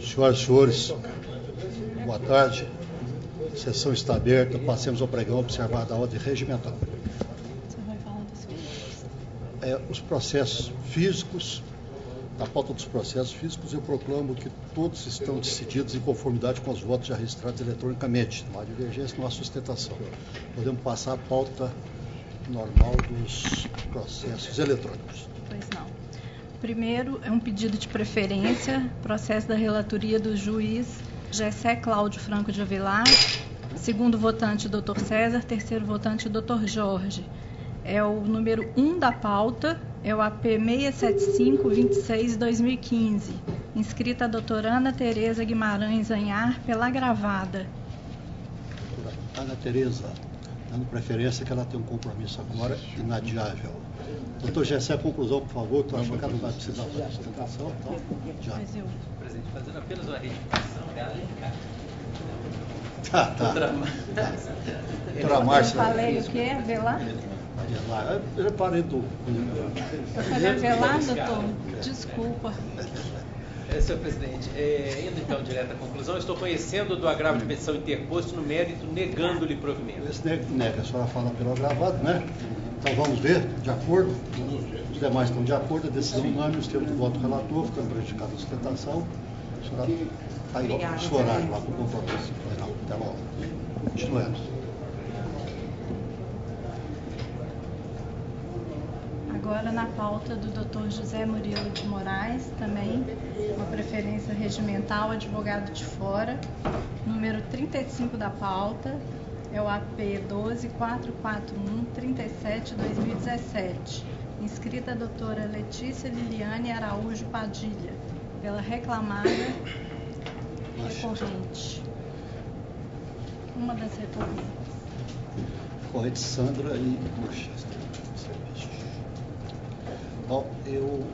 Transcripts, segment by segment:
Senhoras e senhores, boa tarde. A sessão está aberta. Passemos ao pregão observada a ordem regimental. Você vai falar dos Os processos físicos, na pauta dos processos físicos, eu proclamo que todos estão decididos em conformidade com os votos já registrados eletronicamente. Não há divergência, não há sustentação. Podemos passar a pauta normal dos processos eletrônicos. Pois não. Primeiro é um pedido de preferência, processo da relatoria do juiz Gessé Cláudio Franco de Avelar, segundo votante, Dr. César, terceiro votante, Dr. Jorge. É o número 1 da pauta, é o AP 67526-2015, inscrita a doutora Ana Tereza Guimarães Anhar, pela gravada. Ana Tereza, dando preferência que ela tem um compromisso agora inadiável. Doutor Gessé, conclusão, por favor, que eu acho que ela não vai precisar de sustentação. Então, já. Presidente, fazendo apenas uma retificação, Tá. Doutora Márcia. Eu falei o quê? Avelar? Eu parei do... Eu falei Avelar, doutor? Desculpa. Senhor presidente, indo então direto à conclusão, estou conhecendo do agravo de petição interposto no mérito, negando-lhe provimento. Esse nega, a senhora fala pelo agravado, né? Então vamos ver, de acordo? Os demais estão de acordo, a decisão unânime, os termos do voto relator, ficando prejudicada a sustentação. A senhora está aí, ó, o horário lá com o compromisso. Não, até logo. Continuemos. Agora na pauta do Dr. José Murilo de Moraes, também uma preferência regimental, advogado de fora, número 35 da pauta, é o AP 12441-37-2017, inscrita a doutora Letícia Liliane Araújo Padilha, pela reclamada recorrente. Uma das recorrentes. Corrente Sandra e Manchester. Bom, eu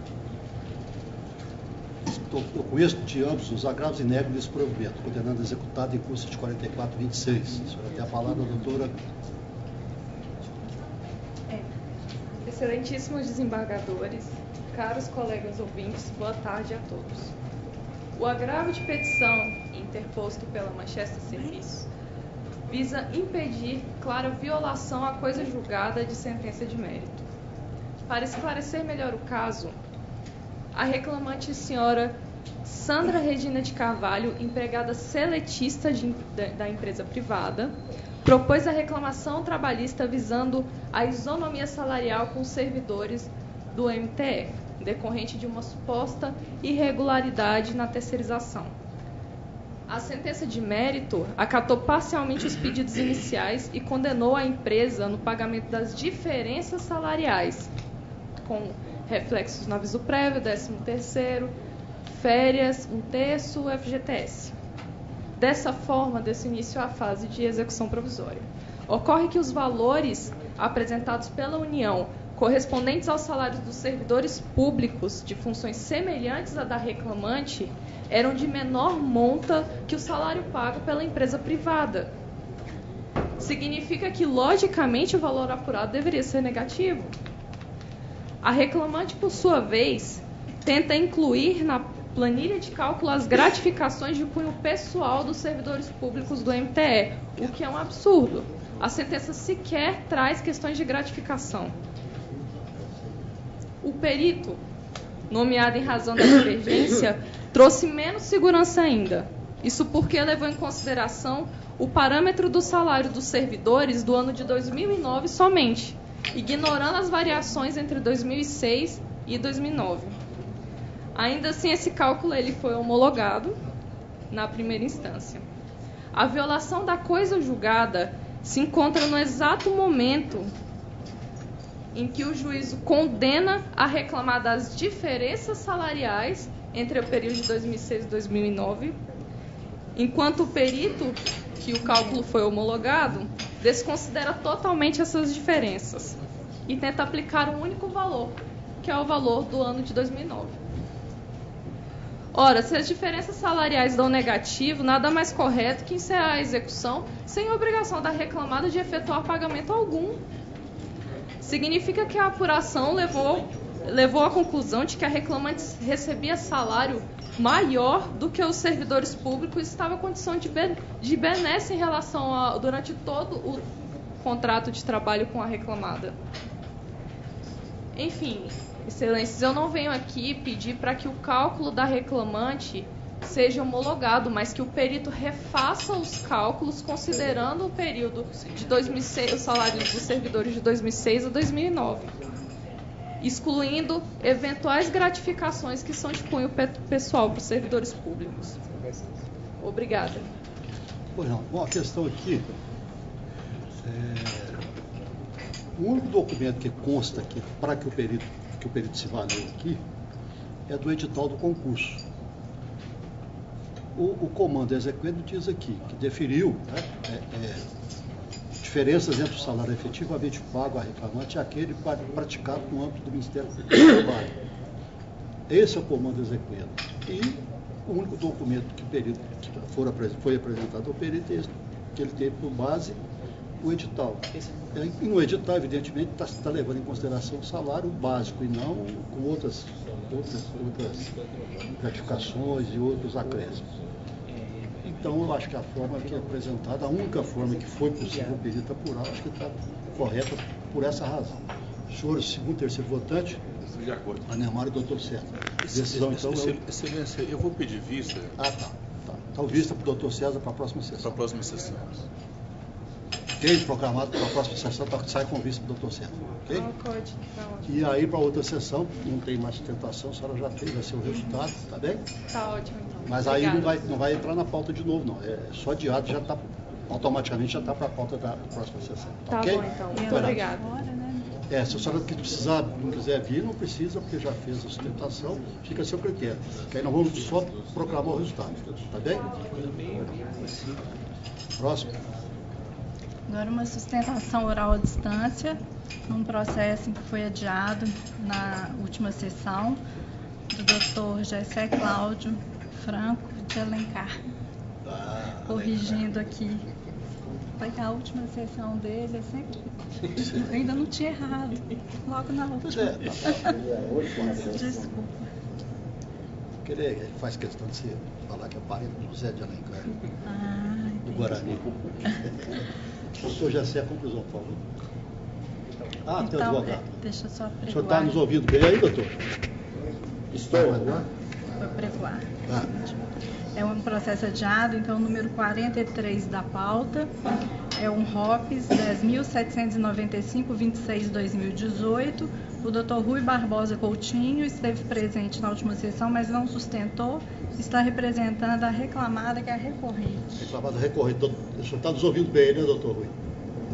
conheço de ambos os agravos e nego desse provimento, condenando executado em curso de 4426. A senhora tem a palavra, doutora. Excelentíssimos desembargadores, caros colegas ouvintes, boa tarde a todos. O agravo de petição interposto pela Manchester Serviços visa impedir clara violação à coisa julgada de sentença de mérito. Para esclarecer melhor o caso, a reclamante senhora Sandra Regina de Carvalho, empregada seletista da empresa privada, propôs a reclamação trabalhista visando a isonomia salarial com os servidores do MTE, decorrente de uma suposta irregularidade na terceirização. A sentença de mérito acatou parcialmente os pedidos iniciais e condenou a empresa no pagamento das diferenças salariais, com reflexos no aviso prévio, 13º, férias, 1/3, FGTS. Dessa forma, desse início à fase de execução provisória. Ocorre que os valores apresentados pela União, correspondentes aos salários dos servidores públicos de funções semelhantes à da reclamante, eram de menor monta que o salário pago pela empresa privada. Significa que, logicamente, o valor apurado deveria ser negativo. A reclamante, por sua vez, tenta incluir na planilha de cálculo as gratificações de cunho pessoal dos servidores públicos do MTE, o que é um absurdo. A sentença sequer traz questões de gratificação. O perito, nomeado em razão da divergência, trouxe menos segurança ainda. Isso porque levou em consideração o parâmetro do salário dos servidores do ano de 2009 somente, ignorando as variações entre 2006 e 2009. Ainda assim, esse cálculo ele foi homologado na primeira instância. A violação da coisa julgada se encontra no exato momento em que o juízo condena a reclamar das diferenças salariais entre o período de 2006 e 2009, enquanto o perito, que o cálculo foi homologado, desconsidera totalmente essas diferenças e tenta aplicar um único valor, que é o valor do ano de 2009. Ora, se as diferenças salariais dão negativo, nada mais correto que encerrar a execução sem obrigação da reclamada de efetuar pagamento algum. Significa que a apuração levou levou à conclusão de que a reclamante recebia salário maior do que os servidores públicos e estava em condição de benesse em relação durante todo o contrato de trabalho com a reclamada. Enfim, excelências, eu não venho aqui pedir para que o cálculo da reclamante seja homologado, mas que o perito refaça os cálculos considerando o período de 2006, os salários dos servidores de 2006 a 2009, excluindo eventuais gratificações que são de cunho pessoal para os servidores públicos. Obrigada. Pois não. Bom, a questão aqui, o único documento que consta aqui para que o perito se valeu aqui é do edital do concurso. O comando exequendo diz aqui que deferiu, né, diferenças entre o salário efetivamente pago a reclamante e aquele praticado no âmbito do Ministério Público do Trabalho. Esse é o comando exequendo. E o único documento que o perito foi apresentado ao perito é esse, que ele teve por base o edital. E no edital, evidentemente, está levando em consideração o salário básico e não com outras gratificações e outros acréscimos. Então, eu acho que a forma que é apresentada, a única forma que foi possível o perito apurar, acho que está correta por essa razão. Senhores, segundo e terceiro votante, de acordo. a Neymar e o doutor César. Decisão, então, Excelência, eu vou pedir vista. Tá. Então, vista para o doutor César para a próxima sessão. Para a próxima sessão. Ok? Proclamado para a próxima sessão, sai com vista para o doutor César. Ok? E aí, para outra sessão, não tem mais sustentação, a senhora já fez, vai ser o resultado, tá bem? Tá ótimo, então. Mas aí não vai entrar na pauta de novo, não. É só adiado, já está, automaticamente já está para a pauta da próxima sessão. Tá ok? bom, então. Muito obrigada. Se a senhora precisar, não quiser vir, não precisa, porque já fez a sustentação, fica a seu critério. Que aí nós vamos só proclamar o resultado. Tá bem? Próximo. Agora uma sustentação oral à distância, num processo que foi adiado na última sessão, do Dr. Gessé Cláudio Franco de Alencar. Corrigindo aqui. Foi que a última sessão dele, eu ainda não tinha errado. Logo na última. Desculpa. Ele faz questão de se falar que é parente do José de Alencar, do Guarani. Doutor Gessé, a conclusão, por favor. Tem advogado. Deixa eu só pregoar. O senhor está nos ouvindo bem aí, doutor? Estou. Vou pregoar. É um processo adiado, então, número 43 da pauta. É um ROPS 10.795-26/2018. O doutor Rui Barbosa Coutinho esteve presente na última sessão, mas não sustentou. Está representando a reclamada, que é a recorrente. Reclamada recorrente. O senhor está nos ouvindo bem, né, doutor Rui?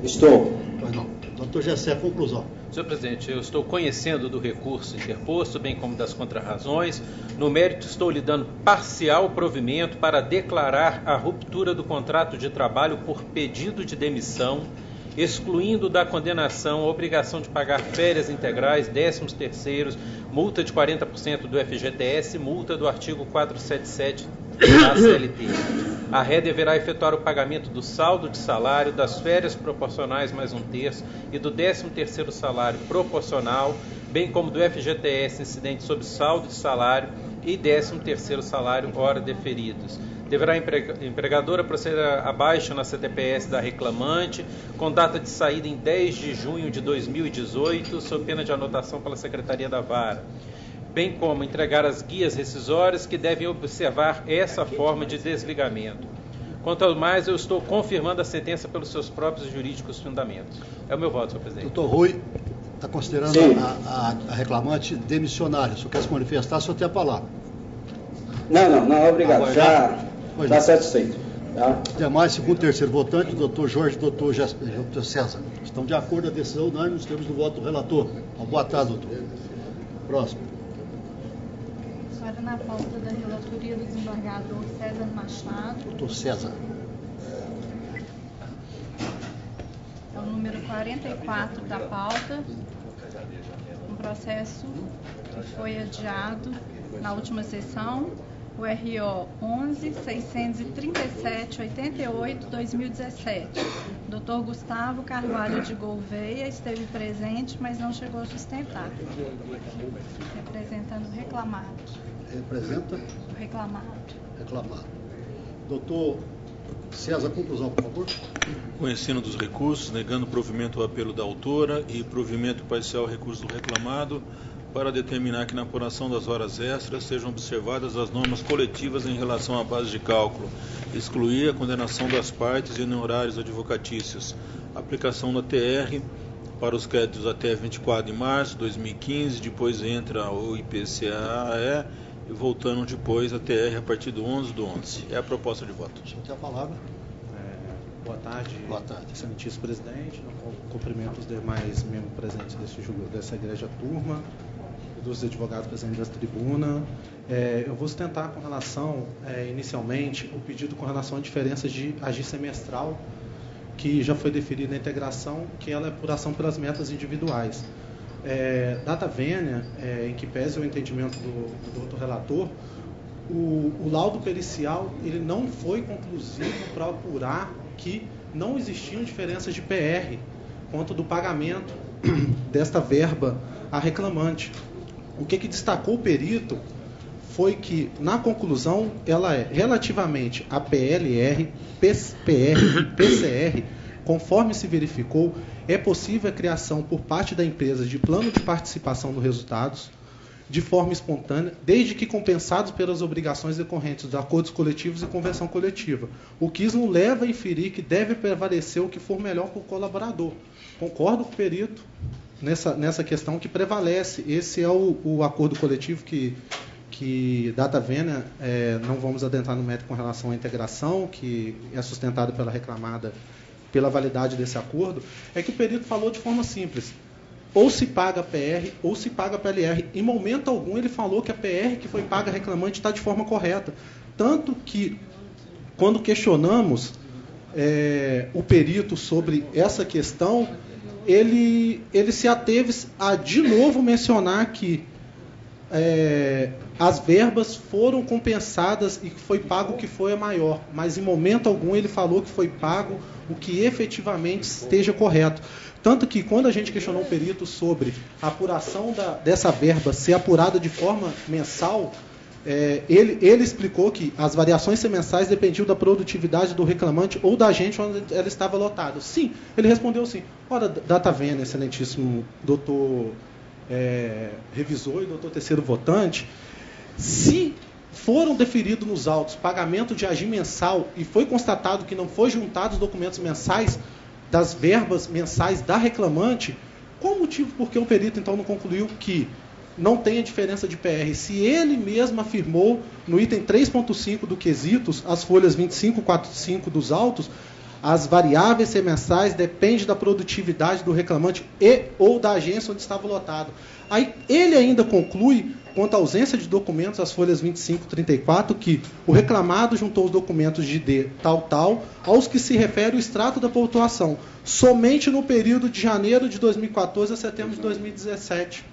Estou. Pois não. Doutor Gessé, conclusão. Senhor presidente, eu estou conhecendo do recurso interposto, bem como das contrarrazões. No mérito, estou lhe dando parcial provimento para declarar a ruptura do contrato de trabalho por pedido de demissão, excluindo da condenação a obrigação de pagar férias integrais, 13º, multa de 40% do FGTS, multa do artigo 477 da CLT. A ré deverá efetuar o pagamento do saldo de salário, das férias proporcionais mais 1/3 e do 13º salário proporcional, bem como do FGTS incidente sobre saldo de salário e 13º salário hora deferidos. Deverá a empregadora proceder a baixa na CTPS da reclamante, com data de saída em 10 de junho de 2018, sob pena de anotação pela Secretaria da Vara, bem como entregar as guias rescisórias que devem observar essa forma de desligamento. Quanto ao mais, eu estou confirmando a sentença pelos seus próprios jurídicos fundamentos. É o meu voto, senhor presidente. Doutor Rui está considerando a reclamante demissionária. Se o senhor quer se manifestar, o senhor tem a palavra. Não, obrigado. Já está satisfeito. Tá? Demais, segundo e terceiro votante, doutor Jorge e doutor César. Estão de acordo a decisão unânime, nos termos do voto do relator. Boa tarde, doutor. Próximo. Agora na pauta da relatoria do desembargador César Machado. Doutor César. É o número 44 da pauta. Um processo que foi adiado na última sessão. o RO 11.637.88/2017. Dr. Gustavo Carvalho de Gouveia esteve presente, mas não chegou a sustentar. Representando o reclamado. Representa? O reclamado. Reclamado. Doutor César, conclusão, por favor. Conhecendo dos recursos, negando provimento ao apelo da autora e provimento parcial ao recurso do reclamado, para determinar que na apuração das horas extras sejam observadas as normas coletivas em relação à base de cálculo, excluir a condenação das partes e honorários advocatícios, aplicação da TR para os créditos até 24 de março de 2015, depois entra o IPCAE e voltando depois a TR a partir do 11/11. É a proposta de voto. O senhor tem a palavra. Boa tarde. Boa tarde. Excelentíssimo presidente, cumprimento os demais membros presentes dessa igreja turma, dos advogados presentes da tribuna. Eu vou sustentar com relação, inicialmente, o pedido com relação a diferenças de agir semestral, que já foi definido na integração, que ela é apuração pelas metas individuais. Data vênia, em que pese o entendimento do doutor relator, o laudo pericial ele não foi conclusivo para apurar que não existiam diferenças de PR quanto do pagamento desta verba a reclamante. O que destacou o perito foi que, na conclusão, ela é relativamente a PLR, PPR e PCR, conforme se verificou, é possível a criação por parte da empresa de plano de participação nos resultados, de forma espontânea, desde que compensados pelas obrigações decorrentes de acordos coletivos e convenção coletiva. O que isso não leva a inferir que deve prevalecer o que for melhor para o colaborador. Concordo com o perito nessa questão que prevalece. Esse é o acordo coletivo que data vênia, não vamos adentrar no mérito com relação à integração, que é sustentado pela reclamada, pela validade desse acordo, é que o perito falou de forma simples. Ou se paga PR, ou se paga PLR. Em momento algum ele falou que a PR que foi paga reclamante está de forma correta. Tanto que, quando questionamos o perito sobre essa questão, ele se ateve a de novo mencionar que as verbas foram compensadas e que foi pago o que foi a maior, mas em momento algum ele falou que foi pago o que efetivamente esteja correto. Tanto que quando a gente questionou o perito sobre a apuração dessa verba ser apurada de forma mensal, ele explicou que as variações semestrais dependiam da produtividade do reclamante ou da agente onde ela estava lotada. Sim, ele respondeu sim. Ora, data vênia, excelentíssimo doutor revisor e doutor terceiro votante, se foram deferidos nos autos pagamento de agir mensal e foi constatado que não foi juntado os documentos mensais das verbas mensais da reclamante, qual o motivo por que o perito então não concluiu que não tem a diferença de PR? Se ele mesmo afirmou no item 3.5 do quesitos, as folhas 25 e 45 dos autos, as variáveis semestrais dependem da produtividade do reclamante e ou da agência onde estava lotado. Aí ele ainda conclui, quanto à ausência de documentos, as folhas 25 e 34, que o reclamado juntou os documentos de D tal, aos que se refere o extrato da pontuação, somente no período de janeiro de 2014 a setembro de 2017.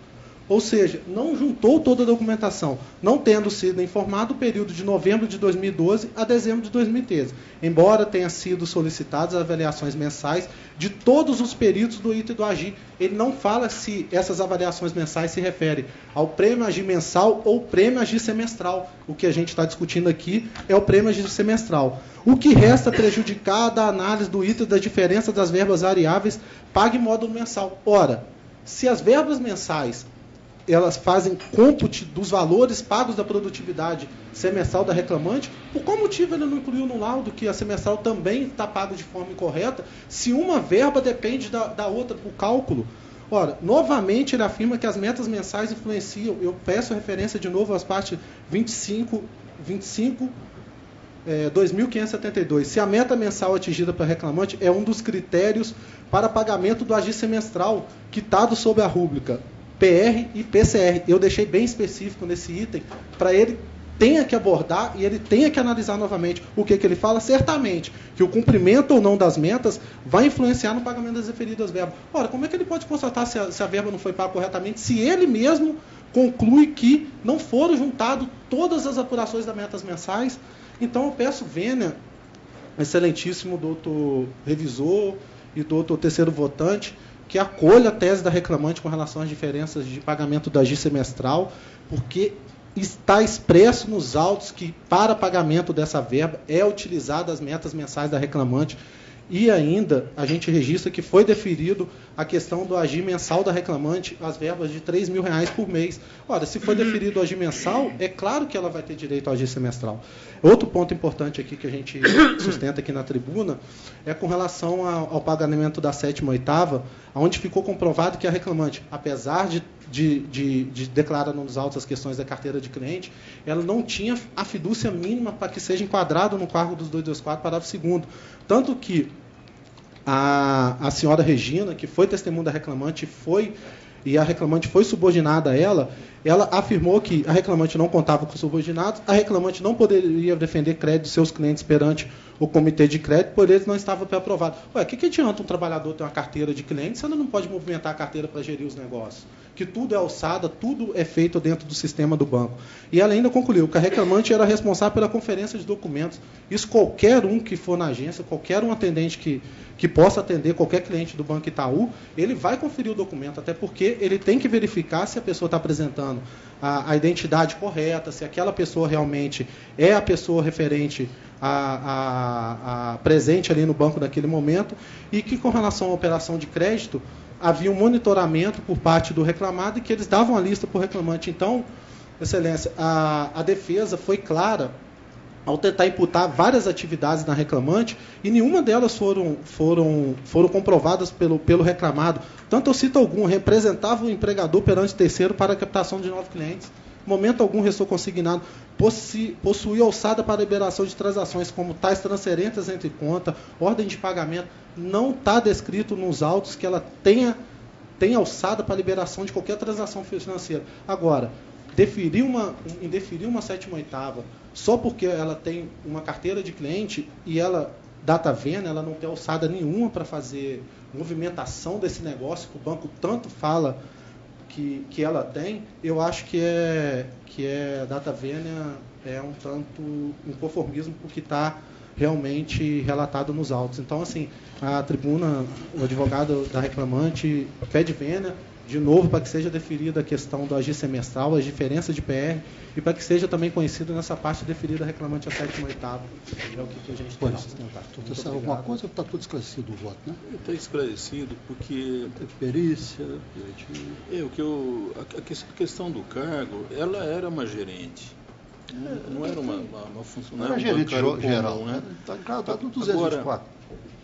Ou seja, não juntou toda a documentação, não tendo sido informado o período de novembro de 2012 a dezembro de 2013, embora tenha sido solicitadas as avaliações mensais de todos os peritos do item do AGI. Ele não fala se essas avaliações mensais se referem ao prêmio AGI mensal ou prêmio AGI semestral. O que a gente está discutindo aqui é o prêmio AGI semestral. O que resta prejudicar da análise do item da diferença das verbas variáveis pague módulo mensal. Ora, se as verbas mensais elas fazem cômputo dos valores pagos da produtividade semestral da reclamante, por qual motivo ele não incluiu no laudo que a semestral também está paga de forma incorreta, se uma verba depende da outra para o cálculo? Ora, novamente ele afirma que as metas mensais influenciam. Eu peço referência de novo às partes 2.572. Se a meta mensal atingida pela reclamante é um dos critérios para pagamento do agir semestral, quitado sob a rúbrica PR e PCR. Eu deixei bem específico nesse item, para ele tenha que abordar e ele tenha que analisar novamente. O que ele fala? Certamente que o cumprimento ou não das metas vai influenciar no pagamento das referidas verbas. Ora, como é que ele pode constatar se a verba não foi paga corretamente, se ele mesmo conclui que não foram juntadas todas as apurações das metas mensais. Então, eu peço vênia, excelentíssimo doutor revisor e doutor terceiro votante, que acolha a tese da reclamante com relação às diferenças de pagamento da AGI semestral, porque está expresso nos autos que, para pagamento dessa verba, é utilizada as metas mensais da reclamante. E ainda, a gente registra que foi deferido a questão do AGI mensal da reclamante, as verbas de R$3.000 por mês. Ora, se foi deferido o AGI mensal, é claro que ela vai ter direito ao AGI semestral. Outro ponto importante aqui que a gente sustenta aqui na tribuna é com relação ao pagamento da 7ª e 8ª, onde ficou comprovado que a reclamante, apesar de declarar nos autos as questões da carteira de cliente, ela não tinha a fidúcia mínima para que seja enquadrado no cargo dos 224, parágrafo 2º. Tanto que a senhora Regina, que foi testemunha da reclamante, e a reclamante foi subordinada a ela afirmou que a reclamante não contava com subordinados, a reclamante não poderia defender crédito de seus clientes perante o comitê de crédito, por eles não estava pré-aprovado. Ué, o que adianta um trabalhador ter uma carteira de clientes se ele não pode movimentar a carteira para gerir os negócios? Que tudo é alçada, tudo é feito dentro do sistema do banco. E ela ainda concluiu que a reclamante era responsável pela conferência de documentos. Isso qualquer um que for na agência, qualquer um atendente que possa atender qualquer cliente do Banco Itaú, ele vai conferir o documento, até porque ele tem que verificar se a pessoa está apresentando a identidade correta, se aquela pessoa realmente é a pessoa referente a presente ali no banco naquele momento, e que com relação à operação de crédito, havia um monitoramento por parte do reclamado e que eles davam a lista para o reclamante. Então, Excelência, a defesa foi clara ao tentar imputar várias atividades na reclamante, e nenhuma delas foram comprovadas pelo reclamado. Tanto eu cito algum, representava o empregador perante terceiro para a captação de novos clientes. Momento algum restou consignado, possuía alçada para liberação de transações, como tais transferências entre conta, ordem de pagamento. Não está descrito nos autos que ela tenha alçada para liberação de qualquer transação financeira. Agora, indeferir uma 7ª e 8ª, só porque ela tem uma carteira de cliente e ela, data vênia, ela não tem alçada nenhuma para fazer movimentação desse negócio, que o banco tanto fala que ela tem, eu acho que data vênia é um tanto inconformismo porque está realmente relatado nos autos. Então, assim, a tribuna, o advogado da reclamante pede vênia, de novo, para que seja deferida a questão do AGI semestral, as diferenças de PR, e para que seja também conhecido nessa parte deferida a reclamante a 7ª e 8ª. É o que a gente tem que sustentar. Está alguma coisa ou está tudo esclarecido o voto, né? Está esclarecido porque... Teve perícia... A questão do cargo, ela era uma gerente. Não era uma funcionária. Era gerente geral, comum, né? Está enquadrado no 224. Agora,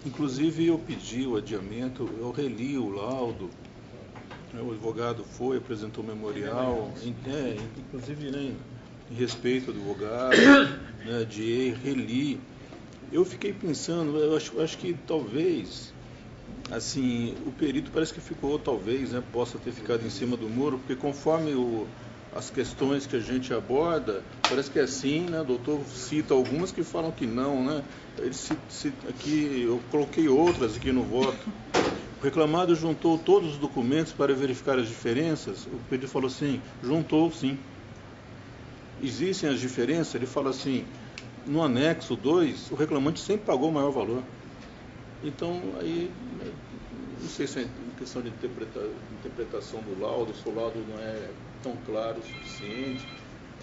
inclusive, eu pedi o adiamento, eu reli o laudo. O advogado apresentou o memorial, inclusive em respeito ao advogado, né, de reli. Eu fiquei pensando, eu acho que talvez, assim, o perito parece que ficou, talvez, né, possa ter ficado em cima do muro, porque conforme as questões que a gente aborda, parece que é assim, né, o doutor cita algumas que falam que não, né, aqui eu coloquei outras aqui no voto. O reclamado juntou todos os documentos para verificar as diferenças. O perito falou assim, juntou sim. Existem as diferenças, ele fala assim, no anexo 2, o reclamante sempre pagou o maior valor. Então, aí, não sei se é questão de interpretação do laudo, se o laudo não é tão claro o suficiente.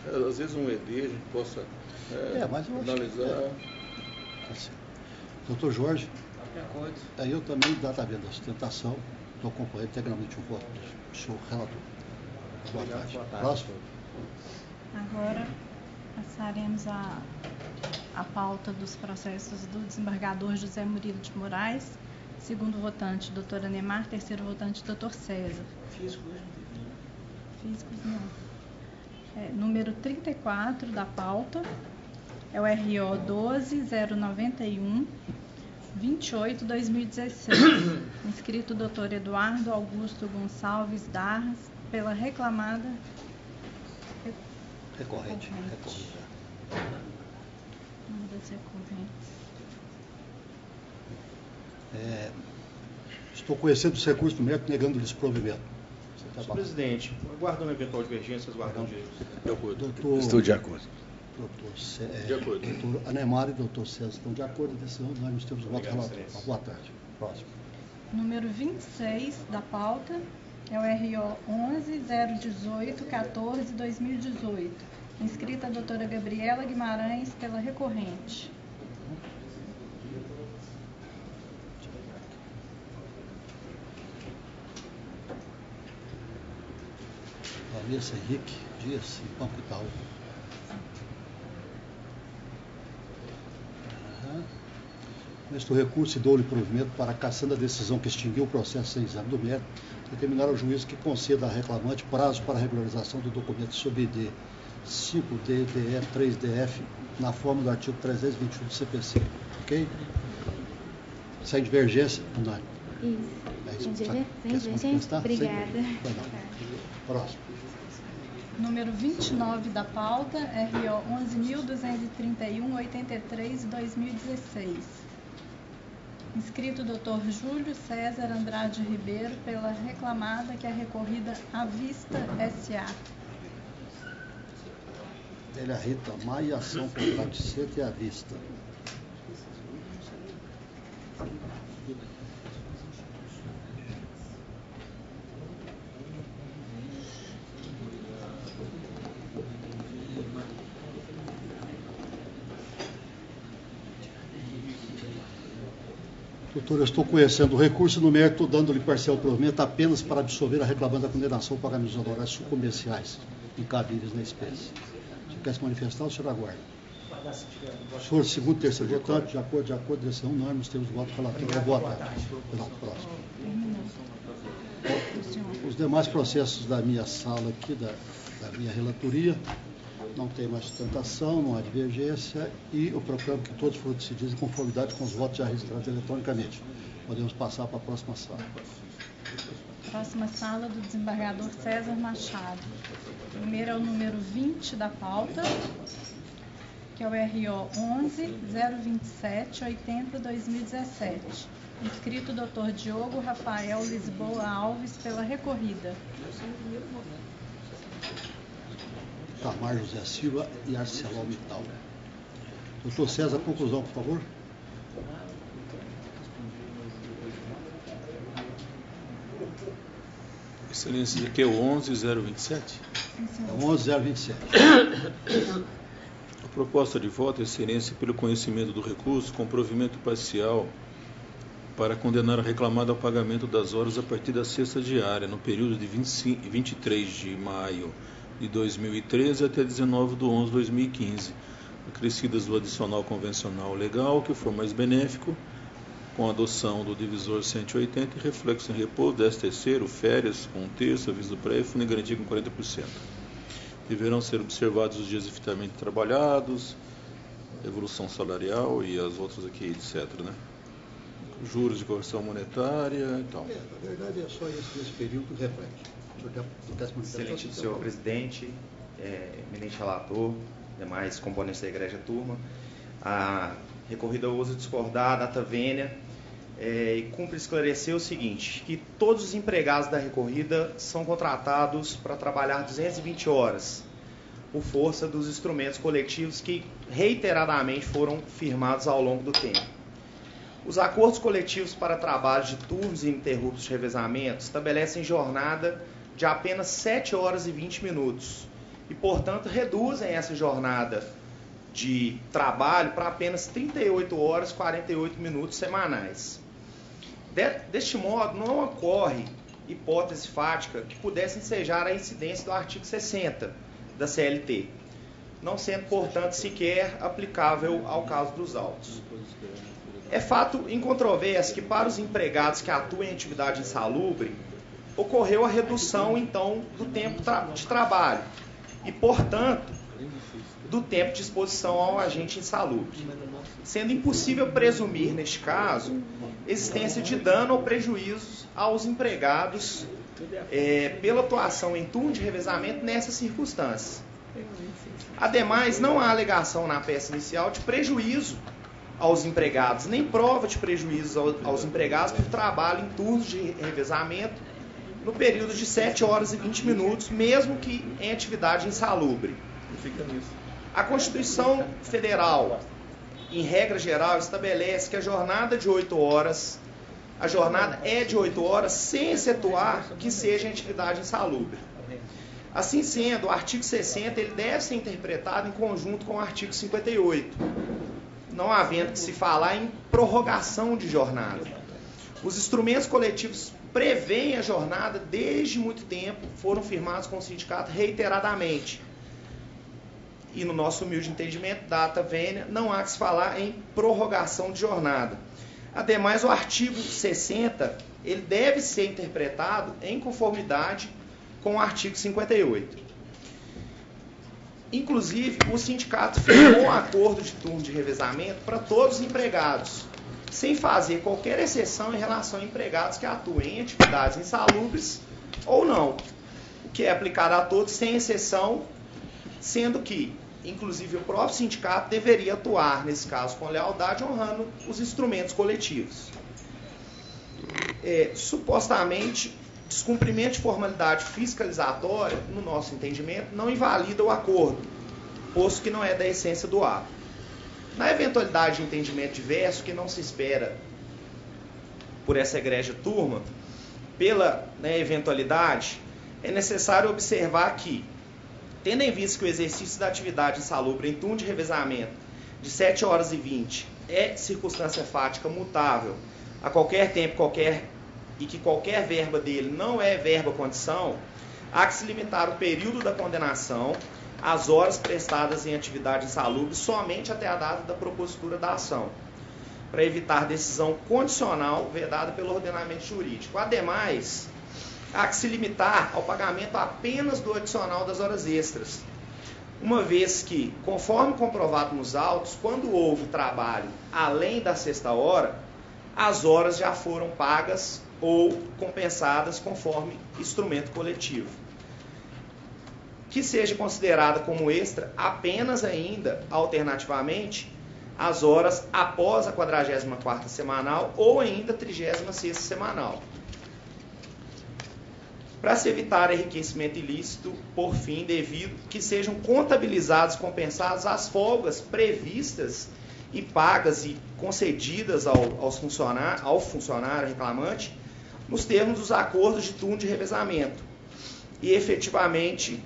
Às vezes um ED a gente possa mas eu analisar. Doutor Jorge? Aí eu também, data venda da sustentação, estou acompanhando integralmente o voto do senhor relator. Boa tarde. Próximo. Agora passaremos a pauta dos processos do desembargador José Murilo de Moraes, segundo votante, doutora Neymar, terceiro votante, doutor César. Físicos não. Número 34 da pauta é o RO 12091. 28/2016, inscrito Dr. Eduardo Augusto Gonçalves Darras, pela reclamada recorrente. Estou conhecendo os recursos do mérito negando-lhes provimento. Senhor presidente, aguardando eventual divergência, aguardando de acordo. Estou de acordo. De acordo. Doutor Anemar e doutor César estão de acordo. Decisão, nós temos voto relatório. Boa tarde. Próximo. Número 26 da pauta é o RO 11-018-14-2018. Inscrita a doutora Gabriela Guimarães pela recorrente. Vanessa Henrique Dias, em Campo Itaú. Com este recurso e dou-lhe provimento para, cassando a decisão que extinguiu o processo sem exame do mérito, determinar ao juiz que conceda à reclamante prazo para a regularização do documento sob ID 5DDE 3DF na forma do artigo 321 do CPC. Ok? Sem divergência, unânime. Isso. Sem divergência? Obrigada. Próximo. Número 29 da pauta, RO 11.231-83-2016. Inscrito o Dr. Júlio César Andrade Ribeiro pela reclamada que é recorrida à Vista S.A. Ele Rita Maia, ação contrato de seta e à vista. Doutor, eu estou conhecendo o recurso no mérito, dando-lhe parcial provimento apenas para absolver a reclamando a condenação por pagamento de honorários subcomerciais incabíveis na espécie. Se quer se manifestar, o senhor aguarda. Senhor, segundo e terceiro votante, de acordo, decisão unânime, nós temos voto relatório. Boa tarde. Próximo. Os demais processos da minha sala aqui, da minha relatoria, não tem mais sustentação, não há divergência e eu proclamo que todos foram decididos em conformidade com os votos já registrados eletronicamente. Podemos passar para a próxima sala. Próxima sala do desembargador César Machado. Primeiro é o número 20 da pauta, que é o RO 11-027-80-2017. Inscrito o Dr. Diogo Rafael Lisboa Alves pela recorrida. Tamar José Silva e ArcelorMittal. Doutor César, conclusão, por favor. Excelência, aqui é o 11.027? É o 11.027. A proposta de voto, Excelência, pelo conhecimento do recurso, com provimento parcial para condenar a reclamada ao pagamento das horas a partir da sexta diária, no período de 23 de maio de 2013 até 19/11/2015, acrescidas do adicional convencional legal, que for mais benéfico, com a adoção do divisor 180 e reflexo em repouso, 10º, férias com 1/3, aviso prévio e garantia com 40%. Deverão ser observados os dias efetivamente trabalhados, evolução salarial e as outras aqui, etc., né? Juros de correção monetária e tal. Na verdade é só esse período que reflete. Excelente senhor presidente, eminente relator, demais componentes da igreja turma. A recorrida ousa discordar, data vênia, e cumpre esclarecer o seguinte, que todos os empregados da recorrida são contratados para trabalhar 220 horas, por força dos instrumentos coletivos que reiteradamente foram firmados ao longo do tempo. Os acordos coletivos para trabalho de turnos ininterruptos de revezamento estabelecem jornada de apenas 7 horas e 20 minutos e, portanto, reduzem essa jornada de trabalho para apenas 38 horas e 48 minutos semanais. Deste modo, não ocorre hipótese fática que pudesse ensejar a incidência do artigo 60 da CLT, não sendo, portanto, sequer aplicável ao caso dos autos. É fato incontroverso que, para os empregados que atuam em atividade insalubre, ocorreu a redução, então, do tempo de trabalho e, portanto, do tempo de exposição ao agente insalubre, sendo impossível presumir, neste caso, existência de dano ou prejuízo aos empregados pela atuação em turno de revezamento nessas circunstâncias. Ademais, não há alegação na peça inicial de prejuízo aos empregados, nem prova de prejuízo aos empregados por trabalho em turnos de revezamento no período de 7 horas e 20 minutos, mesmo que em atividade insalubre. A Constituição Federal, em regra geral, estabelece que a jornada é de 8 horas, sem excetuar que seja em atividade insalubre. Assim sendo, o artigo 60 ele deve ser interpretado em conjunto com o artigo 58, não havendo que se falar em prorrogação de jornada. Os instrumentos coletivos prevêem a jornada desde muito tempo, foram firmados com o sindicato reiteradamente. E no nosso humilde entendimento, data vênia, não há que se falar em prorrogação de jornada. Ademais, o artigo 60 ele deve ser interpretado em conformidade com o artigo 58. Inclusive, o sindicato firmou um acordo de turno de revezamento para todos os empregados, sem fazer qualquer exceção em relação a empregados que atuem em atividades insalubres ou não, o que é aplicado a todos sem exceção, sendo que, inclusive, o próprio sindicato deveria atuar, nesse caso, com lealdade, honrando os instrumentos coletivos. Supostamente, descumprimento de formalidade fiscalizatória, no nosso entendimento, não invalida o acordo, posto que não é da essência do ato. Na eventualidade de entendimento diverso, que não se espera por essa egrégia turma, pela eventualidade, é necessário observar que, tendo em vista que o exercício da atividade insalubre em turno de revezamento de 7 horas e 20 é circunstância fática mutável a qualquer tempo, e que qualquer verba dele não é verba condição, há que se limitar o período da condenação às horas prestadas em atividade insalubre somente até a data da propositura da ação, para evitar decisão condicional vedada pelo ordenamento jurídico. Ademais, há que se limitar ao pagamento apenas do adicional das horas extras, uma vez que, conforme comprovado nos autos, quando houve trabalho além da sexta hora, as horas já foram pagas ou compensadas conforme instrumento coletivo. Que seja considerada como extra apenas ainda, alternativamente, as horas após a 44ª semanal ou ainda 36ª semanal. Para se evitar enriquecimento ilícito, por fim, devido que sejam contabilizados e compensados as folgas previstas e pagas e concedidas ao funcionário reclamante nos termos dos acordos de turno de revezamento e efetivamente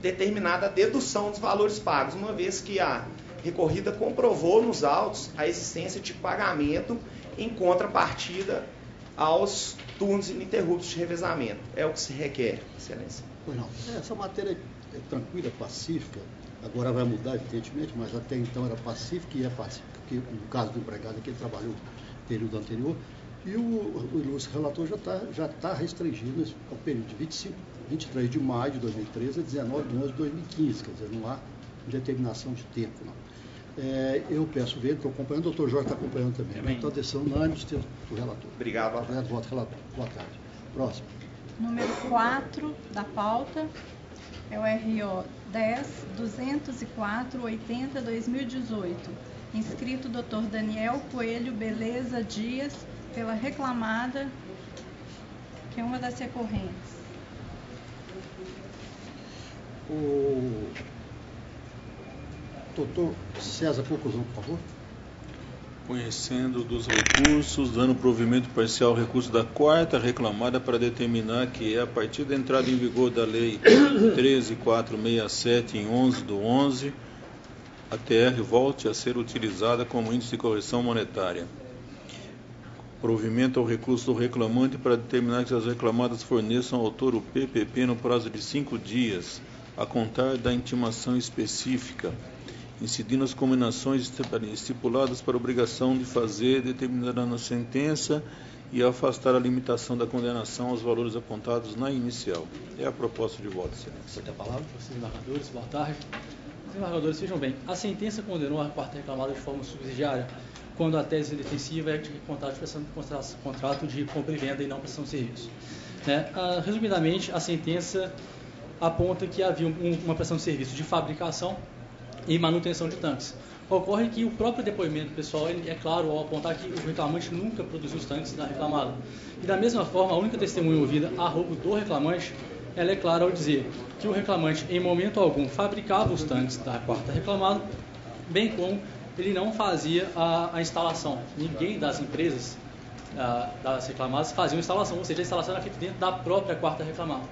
determinada a dedução dos valores pagos, uma vez que a recorrida comprovou nos autos a existência de pagamento em contrapartida aos turnos ininterruptos de revezamento. É o que se requer, Excelência. Pois não. Essa matéria é tranquila, pacífica, agora vai mudar, evidentemente, mas até então era pacífica e é pacífica, porque no caso do empregado que ele trabalhou no período anterior, e o ilustre relator já está restringindo ao período de 23 de maio de 2013 a 19 de 11 de 2015, quer dizer, não há determinação de tempo, não. Eu peço ver, estou acompanhando, o doutor Jorge está acompanhando também. Então, decisão unânime do relator. Obrigado. Voto relator. Boa tarde. Próximo. Número 4 da pauta é o RO 10.204.80/2018. Inscrito Dr. Daniel Coelho Beleza Dias, pela reclamada, que é uma das recorrentes. O doutor César, conclusão, por favor. Conhecendo dos recursos, dando provimento parcial ao recurso da quarta reclamada para determinar que a partir da entrada em vigor da Lei 13.467, em 11/11, a TR volte a ser utilizada como índice de correção monetária. Provimento ao recurso do reclamante para determinar que as reclamadas forneçam ao autor o PPP no prazo de 5 dias, a contar da intimação específica, incidindo as combinações estipuladas para a obrigação de fazer, determinada na sentença, e afastar a limitação da condenação aos valores apontados na inicial. É a proposta de voto, Excelência. Você tem a palavra, vocês embargadores, boa tarde. Os embargadores, vejam bem, a sentença condenou a quarta reclamada de forma subsidiária, quando a tese defensiva é de contrato de compra e venda e não prestação de serviço. Resumidamente, a sentença aponta que havia uma prestação de serviço de fabricação, e manutenção de tanques. Ocorre que o próprio depoimento pessoal, ele é claro ao apontar que o reclamante nunca produziu os tanques da reclamada. E da mesma forma, a única testemunha ouvida a roubo do reclamante, ela é clara ao dizer que o reclamante, em momento algum, fabricava os tanques da quarta reclamada, bem como ele não fazia a instalação. Ninguém das empresas das reclamadas fazia a instalação, ou seja, a instalação era feita dentro da própria quarta reclamada.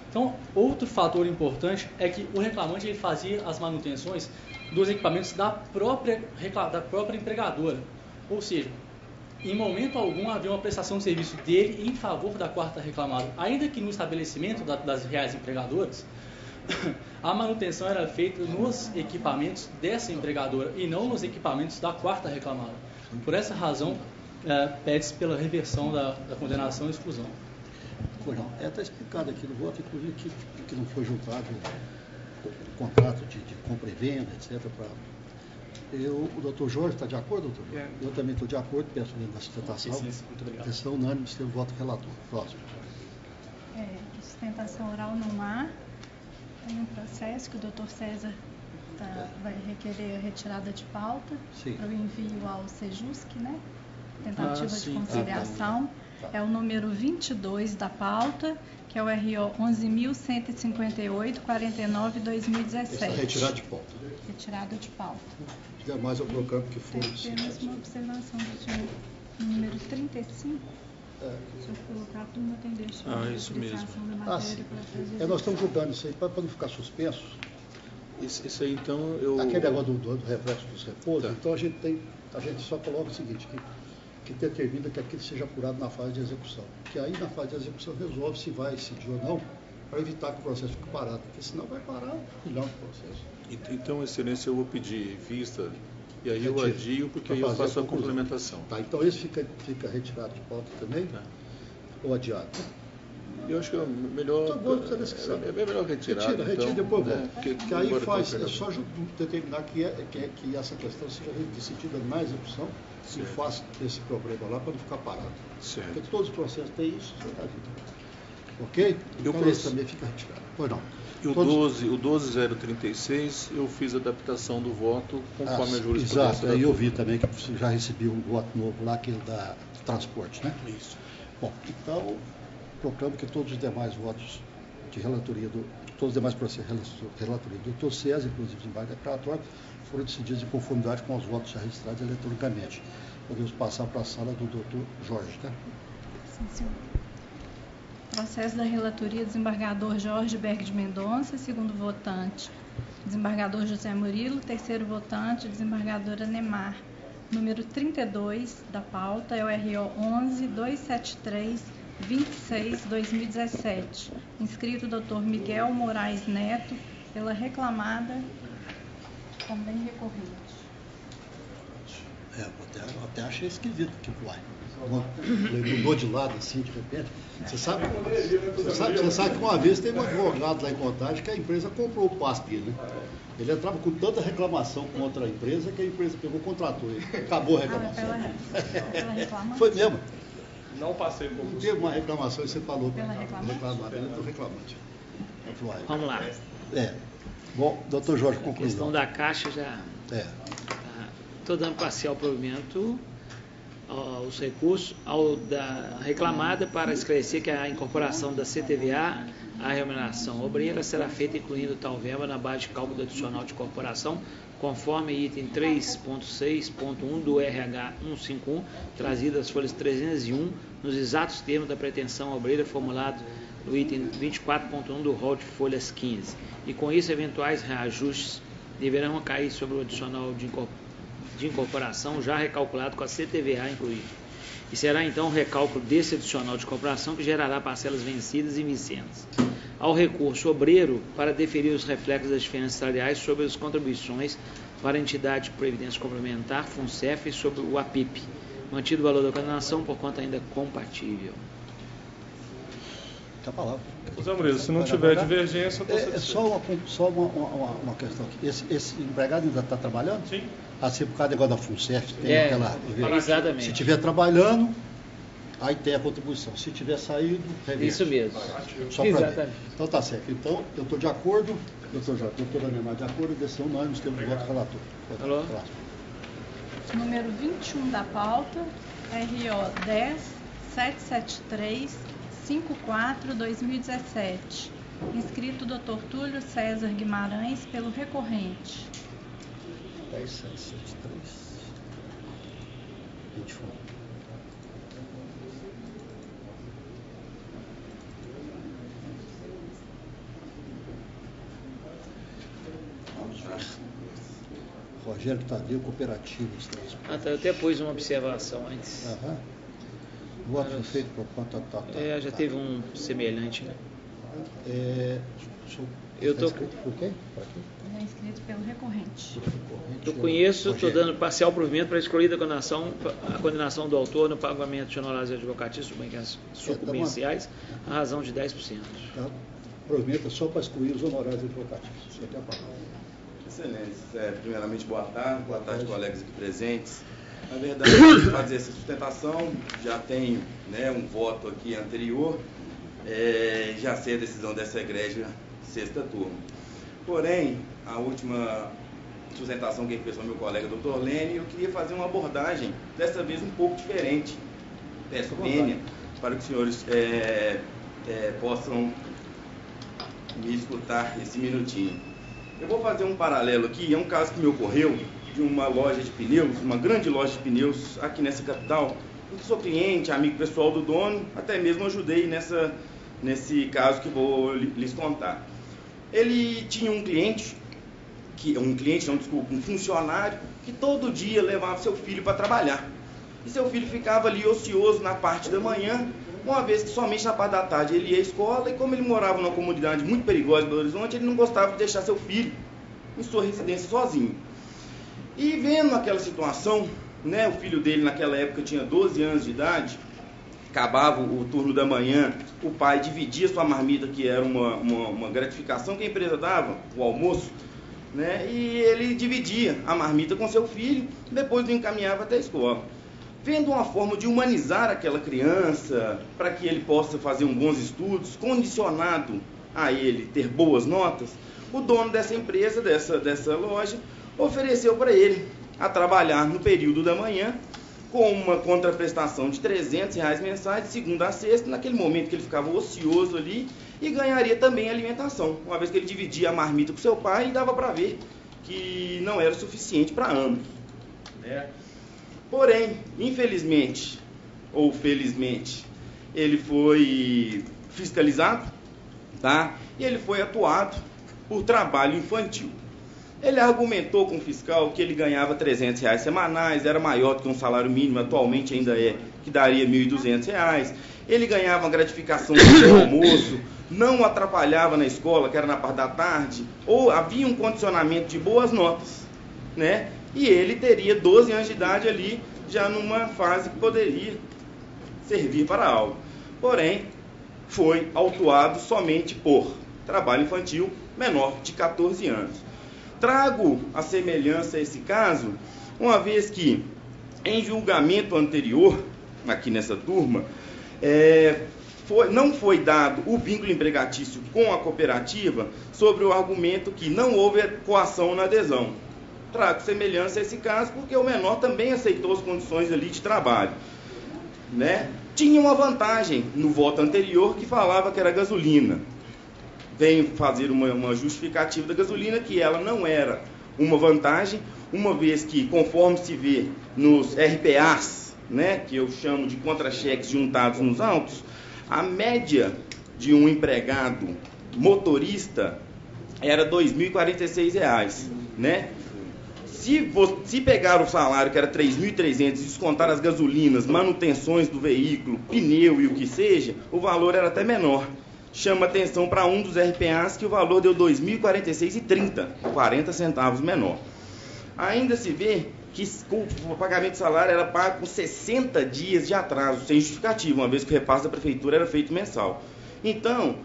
Então, outro fator importante é que o reclamante ele fazia as manutenções dos equipamentos da própria empregadora. Ou seja, em momento algum havia uma prestação de serviço dele em favor da quarta reclamada. Ainda que no estabelecimento das reais empregadoras, a manutenção era feita nos equipamentos dessa empregadora e não nos equipamentos da quarta reclamada. Por essa razão, pede-se pela reversão da condenação e exclusão. Não, está explicado aqui no voto, inclusive que não foi julgado o contrato de compra e venda, etc. O doutor Jorge está de acordo, doutor Jorge? Eu também estou de acordo, peço dentro da sustentação. Muito obrigado. Decisão unânime, tem o voto relator. Próximo. Sustentação oral não há. Tem um processo que o doutor César vai requerer a retirada de pauta para o envio ao Sejusc, né? Tentativa de conciliação. É o número 22 da pauta, que é o RO 11.158-49/2017. Retirada de pauta. Retirada de pauta. Os demais eu proclamo que foram Temos uma observação do senhor, número 35. Se eu colocar a turma tem deixado isso mesmo. Nós estamos julgando isso aí para não ficar suspenso. Isso aí, então, eu... Aquele negócio do reflexo dos repousos, então a gente só coloca o seguinte, que determina que aquilo seja apurado na fase de execução. Que aí, na fase de execução, resolve se vai incidir ou não, para evitar que o processo fique parado, porque senão vai parar um milhão de processos. Então, Excelência, eu vou pedir vista, e aí eu adio, porque aí eu faço a complementação. Tá, então esse fica retirado de pauta também, ou adiado? Eu acho que é melhor... É melhor retirar. Retira, depois volta. Porque aí é só determinar que essa questão seja decidida na execução, se faça esse problema lá para não ficar parado. Certo. Porque todos os processos têm isso, ok? Então esse também fica retirado. Pois não. E o 12.036, eu fiz a adaptação do voto conforme a jurisprudência. Exato, aí eu vi também que já recebi um voto novo lá, aquele da transporte, né? Isso. Bom, então, proclamo que todos os demais votos de relatoria, todos os demais processos de relatoria do Dr. César, inclusive os embargos declaratórios, foram decididos em conformidade com os votos já registrados eletronicamente. Podemos passar para a sala do Dr. Jorge, tá? Sim, senhor. Processo da relatoria, desembargador Jorge Berg de Mendonça, segundo votante, desembargador José Murilo, terceiro votante, desembargadora Nemar. Número 32 da pauta é o RO 11.273/26/2017. Inscrito Dr. Miguel Moraes Neto, pela reclamada, também recorrente. Até achei esquisito que vai. Mudou de lado assim, de repente. Você sabe que uma vez teve um advogado lá em Contagem que a empresa comprou o passe dele, né? Ele entrava com tanta reclamação contra a empresa que a empresa pegou e contratou ele. Acabou a reclamação. Pela reclamação? Foi mesmo. Não passei por isso. Teve uma reclamação e você falou. Pela reclamação? Ele entrou reclamante. Vamos lá. Bom, doutor Jorge, conclusão. A questão da Caixa já... Estou dando parcial provimento aos recursos da reclamada para esclarecer que a incorporação da CTVA à remuneração obreira será feita incluindo tal verba na base de cálculo adicional de corporação, conforme item 3.6.1 do RH 151, trazido às folhas 301, nos exatos termos da pretensão obreira formulado no item 24.1 do rol de folhas 15. E com isso, eventuais reajustes deverão cair sobre o adicional de incorporação já recalculado com a CTVA incluída. E será então o recálculo desse adicional de incorporação que gerará parcelas vencidas e vincendas. Ao recurso obreiro para deferir os reflexos das diferenças salariais sobre as contribuições para a entidade de previdência complementar, FUNCEF, e sobre o APIP, mantido o valor da condenação por conta ainda compatível. Tá a palavra. José Murilo, se não tiver divergência, eu estou só uma questão aqui. Esse empregado ainda está trabalhando? Sim. Assim, por causa do negócio da FUNCEF, tem aquela... Exatamente. Se estiver trabalhando, Aí tem a contribuição. Se tiver saído, reverte. Isso mesmo. Só exatamente. Então tá certo. Então, eu estou de acordo, doutora Neymar, de acordo, decisão nós nos temos de voto relator. Alô? Número 21 da pauta, RO 10.773.54/2017. Inscrito Dr. Túlio César Guimarães pelo recorrente. 10.773. 21. Rogério Tadeu, Cooperativas. Eu até pus uma observação antes. Voto feito por conta. Já teve um semelhante, né? Eu estou inscrito por quem? É inscrito pelo recorrente. Eu conheço, estou dando parcial provimento para excluir da a condenação do autor no pagamento de honorários advocatícios sucumbenciais, a razão de 10%. Provimento só para excluir os honorários advocatícios. Você tem a palavra. Excelente. Primeiramente, boa tarde, colegas aqui presentes. Na verdade, fazer essa sustentação, já tenho um voto aqui anterior, já sei a decisão dessa egrégia sexta turma. Porém, a última sustentação que fez o meu colega Dr. Lênin, eu queria fazer uma abordagem, dessa vez um pouco diferente. Peço vênia para que os senhores possam me escutar esse minutinho. Eu vou fazer um paralelo aqui, é um caso que me ocorreu de uma loja de pneus, uma grande loja de pneus aqui nessa capital. Eu sou cliente, amigo pessoal do dono, até mesmo ajudei nesse caso que vou lhes contar. Ele tinha um funcionário que todo dia levava seu filho para trabalhar. E seu filho ficava ali ocioso na parte da manhã, uma vez que somente na parte da tarde ele ia à escola, e como ele morava numa comunidade muito perigosa de Belo Horizonte, ele não gostava de deixar seu filho em sua residência sozinho. E vendo aquela situação, o filho dele naquela época tinha 12 anos de idade, acabava o turno da manhã, o pai dividia sua marmita, que era uma gratificação que a empresa dava, o almoço, e ele dividia a marmita com seu filho, depois o encaminhava até a escola. Vendo uma forma de humanizar aquela criança, para que ele possa fazer bons estudos, condicionado a ele ter boas notas, o dono dessa empresa, dessa loja, ofereceu para ele a trabalhar no período da manhã, com uma contraprestação de R$300 mensais, de segunda a sexta, naquele momento que ele ficava ocioso ali, e ganharia também alimentação, uma vez que ele dividia a marmita com seu pai, e dava para ver que não era suficiente para ambos. Porém, infelizmente, ou felizmente, ele foi fiscalizado, e ele foi atuado por trabalho infantil. Ele argumentou com o fiscal que ele ganhava R$300 semanais, era maior do que um salário mínimo, atualmente ainda que daria R$1.200. Ele ganhava uma gratificação do seu almoço, não atrapalhava na escola, que era na parte da tarde, ou havia um condicionamento de boas notas, E ele teria 12 anos de idade ali, já numa fase que poderia servir para a aula. Porém, foi autuado somente por trabalho infantil menor de 14 anos. Trago a semelhança a esse caso, uma vez que, em julgamento anterior, aqui nessa turma, não foi dado o vínculo empregatício com a cooperativa sobre o argumento que não houve coação na adesão. Trago semelhança a esse caso porque o menor também aceitou as condições ali de trabalho. Tinha uma vantagem no voto anterior que falava que era gasolina. Venho fazer uma justificativa da gasolina, que ela não era uma vantagem, uma vez que, conforme se vê nos RPAs, que eu chamo de contra-cheques juntados nos autos, a média de um empregado motorista era R$ 2.046, Se pegar o salário, que era 3.300, e descontar as gasolinas, manutenções do veículo, pneu e o que seja, o valor era até menor. Chama atenção para um dos RPAs que o valor deu R$ 2.046,30, 40 centavos menor. Ainda se vê que o pagamento de salário era pago com 60 dias de atraso, sem justificativa, uma vez que o repasse da prefeitura era feito mensal. Então,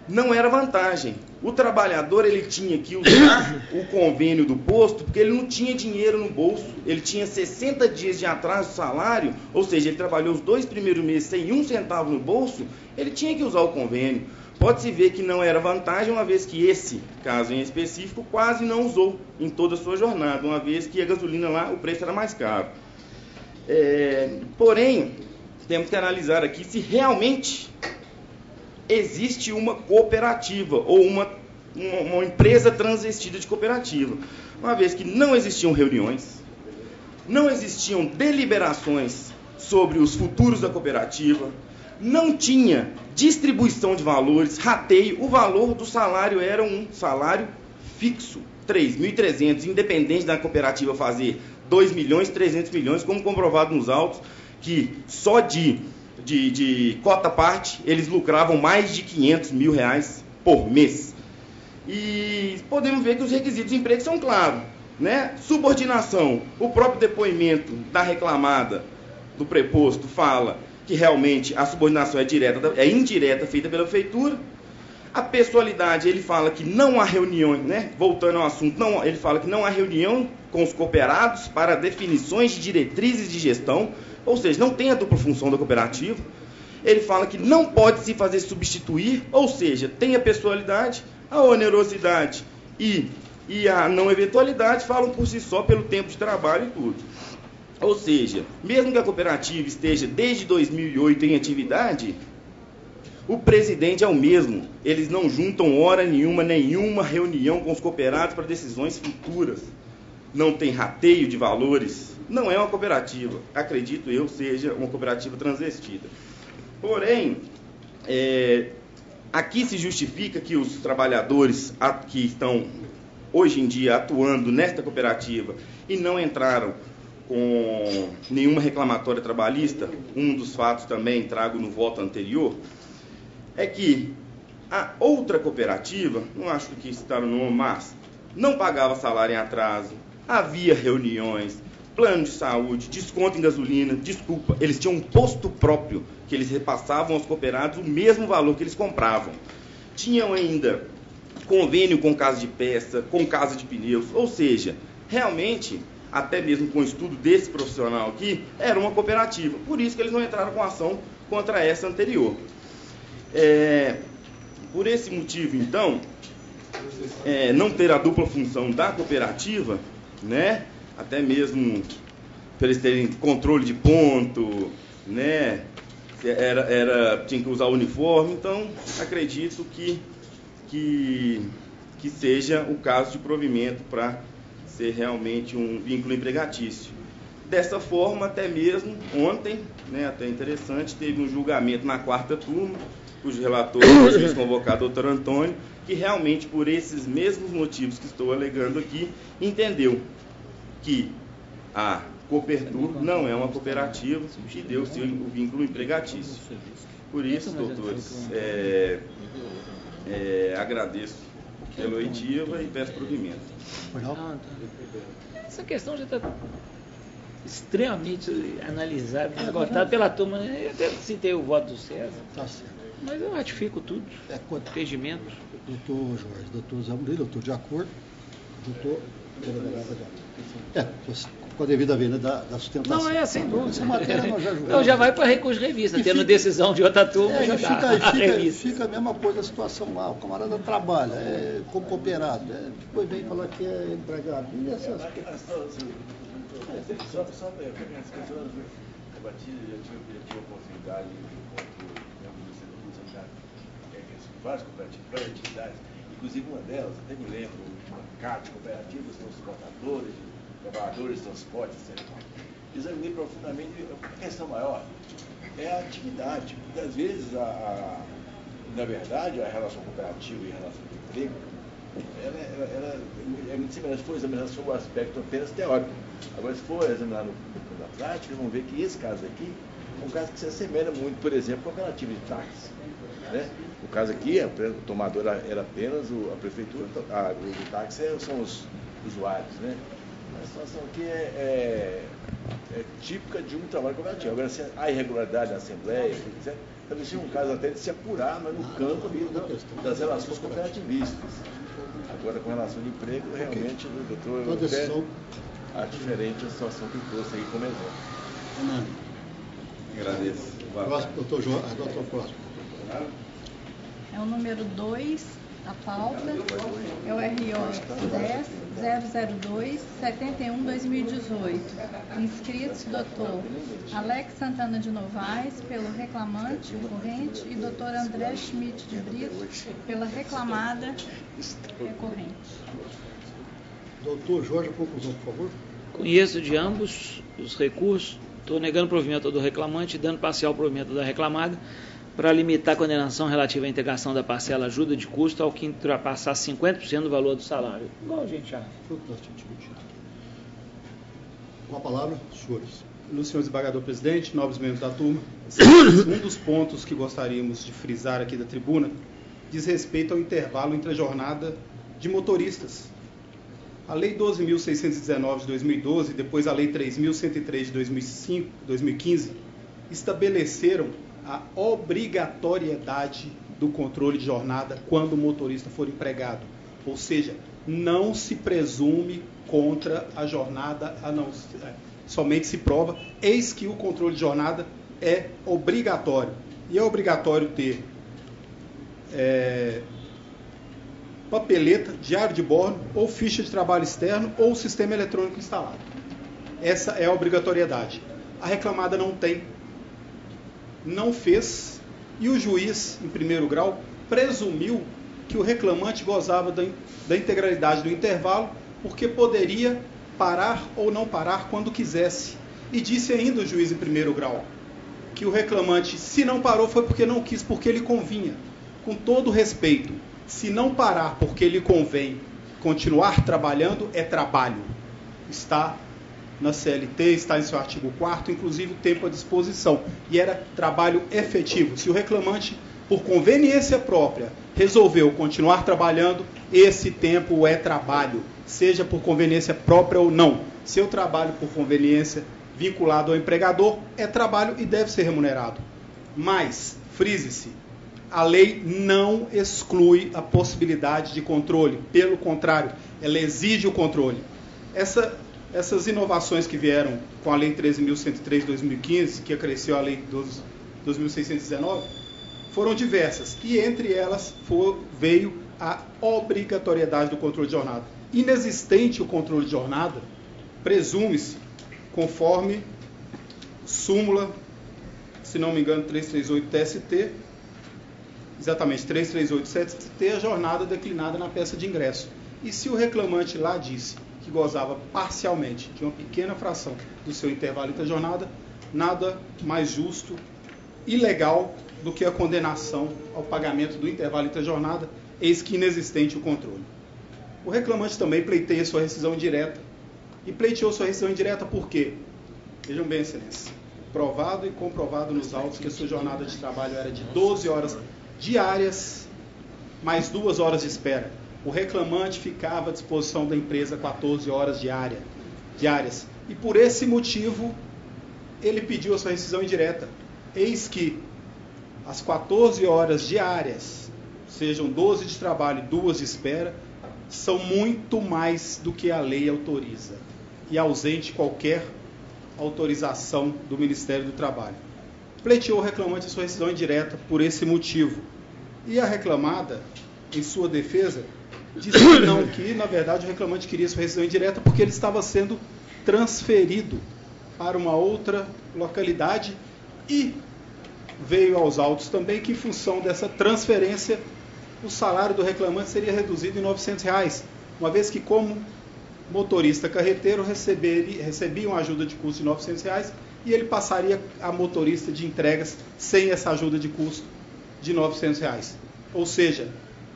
não era vantagem. O trabalhador ele tinha que usar o convênio do posto porque ele não tinha dinheiro no bolso. Ele tinha 60 dias de atraso do salário, ou seja, ele trabalhou os 2 primeiros meses sem 1 centavo no bolso, ele tinha que usar o convênio. Pode-se ver que não era vantagem, uma vez que esse caso em específico quase não usou em toda a sua jornada, uma vez que a gasolina lá, o preço era mais caro. Porém, temos que analisar aqui se realmente existe uma cooperativa ou uma empresa transvestida de cooperativa, uma vez que não existiam reuniões, não existiam deliberações sobre os futuros da cooperativa, não tinha distribuição de valores, rateio, o valor do salário era um salário fixo, 3.300, independente da cooperativa fazer 2 milhões, 300 milhões, como comprovado nos autos, que só de cota parte, eles lucravam mais de 500 mil reais por mês. E podemos ver que os requisitos de emprego são claros, né? Subordinação, o próprio depoimento da reclamada do preposto fala que realmente a subordinação é indireta, feita pela prefeitura. A pessoalidade, ele fala que não há reuniões, né? Voltando ao assunto, ele fala que não há reunião com os cooperados para definições de diretrizes de gestão, ou seja, não tem a dupla função da cooperativa. Ele fala que não pode se fazer substituir, ou seja, tem a pessoalidade, a onerosidade e a não eventualidade falam por si só pelo tempo de trabalho e tudo. Ou seja, mesmo que a cooperativa esteja desde 2008 em atividade, o presidente é o mesmo. Eles não juntam hora nenhuma reunião com os cooperados para decisões futuras. Não tem rateio de valores. Não é uma cooperativa. Acredito eu, seja uma cooperativa transvestida. Porém, aqui se justifica que os trabalhadores que estão hoje em dia atuando nesta cooperativa e não entraram com nenhuma reclamatória trabalhista, um dos fatos também trago no voto anterior, é que a outra cooperativa, não acho que está no nome, mas não pagava salário em atraso, havia reuniões, plano de saúde, desconto em gasolina, desculpa, eles tinham um posto próprio, que eles repassavam aos cooperados o mesmo valor que eles compravam. Tinham ainda convênio com casa de peça, com casa de pneus, ou seja, realmente, até mesmo com o estudo desse profissional aqui, era uma cooperativa. Por isso que eles não entraram com ação contra essa anterior. Por esse motivo, então, não ter a dupla função da cooperativa, né, até mesmo para eles terem controle de ponto, né, tinha que usar o uniforme, então acredito que seja o caso de provimento para ser realmente um vínculo empregatício. Dessa forma, até mesmo ontem, né, até interessante, teve um julgamento na 4ª turma, cujo relator foi o juiz convocado, doutor Antônio, que realmente por esses mesmos motivos que estou alegando aqui, entendeu que a Copertur não é uma cooperativa e deu-se o vínculo empregatício. Por isso, doutores, agradeço pela oitiva e peço provimento. Essa questão já está extremamente analisada, esgotada pela turma. Eu até citei o voto do César, mas eu ratifico tudo. Regimento. Doutor Jorge, doutor Zambrino, doutor de acordo, doutor com a devida venda da sustentação. Não, sem dúvida. Essa matéria nós já julgamos. Então já vai para recurso de revista, tendo decisão de outra turma. Fica a mesma coisa a situação lá, o camarada trabalha, como cooperado, depois vem falar que é empregado. E essas coisas. Só para as pessoas debatidas, eu tive a oportunidade de várias cooperativas, várias entidades, inclusive uma delas, até me lembro, uma carta de cooperativas, transportadores, trabalhadores de transporte, etc. Examinei profundamente. A questão maior é a atividade, porque às vezes, na verdade, a relação cooperativa e a relação de emprego, ela é muito semelhante. Se for examinar sobre o aspecto apenas teórico. Agora, se for examinar na prática, vamos ver que esse caso aqui é um caso que se assemelha muito, por exemplo, com a cooperativa de táxi. Né? O caso aqui, o tomador era apenas a prefeitura, o táxi são os usuários. Né? A situação aqui típica de um trabalho cooperativo. Agora, se há irregularidade na Assembleia, talvez seja um caso até de se apurar, mas no campo das relações cooperativistas. Agora, com relação ao emprego, realmente, o doutor a diferente a situação que eu trouxe aí como exemplo. Agradeço. Doutor Próximo. É o número 2 da pauta, é o RO 10-002-71-2018. Inscritos, doutor Alex Santana de Novaes, pelo reclamante, recorrente, e doutor André Schmidt de Brito, pela reclamada, recorrente. Doutor Jorge, a conclusão, por favor. Conheço de ambos os recursos, estou negando provimento do reclamante e dando parcial provimento da reclamada, para limitar a condenação relativa à integração da parcela ajuda de custo ao que ultrapassar 50% do valor do salário. Igual a gente já. Com a palavra, senhores. Senhor desembargador presidente, nobres membros da turma, um dos pontos que gostaríamos de frisar aqui da tribuna diz respeito ao intervalo entre a jornada de motoristas. A Lei 12.619 de 2012 e depois a Lei 3.103 de 2015 estabeleceram a obrigatoriedade do controle de jornada quando o motorista for empregado. Ou seja, não se presume contra a jornada, somente se prova, eis que o controle de jornada é obrigatório. E é obrigatório ter papeleta, diário de bordo, ou ficha de trabalho externo, ou sistema eletrônico instalado. Essa é a obrigatoriedade. A reclamada não tem, não fez, e o juiz, em primeiro grau, presumiu que o reclamante gozava da integralidade do intervalo, porque poderia parar ou não parar quando quisesse. E disse ainda o juiz em primeiro grau que o reclamante, se não parou, foi porque não quis, porque lhe convinha. Com todo respeito, se não parar porque lhe convém continuar trabalhando, é trabalho. Está na CLT, está em seu artigo 4º, inclusive o tempo à disposição. E era trabalho efetivo. Se o reclamante, por conveniência própria, resolveu continuar trabalhando, esse tempo é trabalho, seja por conveniência própria ou não. Se eu trabalho por conveniência vinculado ao empregador, é trabalho e deve ser remunerado. Mas, frise-se, a lei não exclui a possibilidade de controle. Pelo contrário, ela exige o controle. Essas inovações que vieram com a Lei 13.103 de 2015, que acresceu a Lei 12.619, foram diversas. E entre elas veio a obrigatoriedade do controle de jornada. Inexistente o controle de jornada, presume-se, conforme súmula, se não me engano, 338 TST, exatamente 338 TST, a jornada declinada na peça de ingresso. E se o reclamante lá disse que gozava parcialmente de uma pequena fração do seu intervalo interjornada, nada mais justo e legal do que a condenação ao pagamento do intervalo interjornada, eis que inexistente o controle. O reclamante também pleiteia sua rescisão indireta. E pleiteou sua rescisão indireta por quê? Vejam bem, excelência. Provado e comprovado nos autos que a sua jornada de trabalho era de 12 horas diárias, mais 2 horas de espera. O reclamante ficava à disposição da empresa 14 horas diárias. E por esse motivo, ele pediu a sua rescisão indireta. Eis que as 14 horas diárias, sejam 12 de trabalho e 2 de espera, são muito mais do que a lei autoriza. E ausente qualquer autorização do Ministério do Trabalho. Pleiteou o reclamante a sua rescisão indireta por esse motivo. E a reclamada, em sua defesa, disse que não, que na verdade o reclamante queria sua rescisão indireta porque ele estava sendo transferido para uma outra localidade e veio aos autos também que em função dessa transferência o salário do reclamante seria reduzido em R$900, uma vez que como motorista carreteiro recebia uma ajuda de custo de R$900 e ele passaria a motorista de entregas sem essa ajuda de custo de R$900. Ou seja,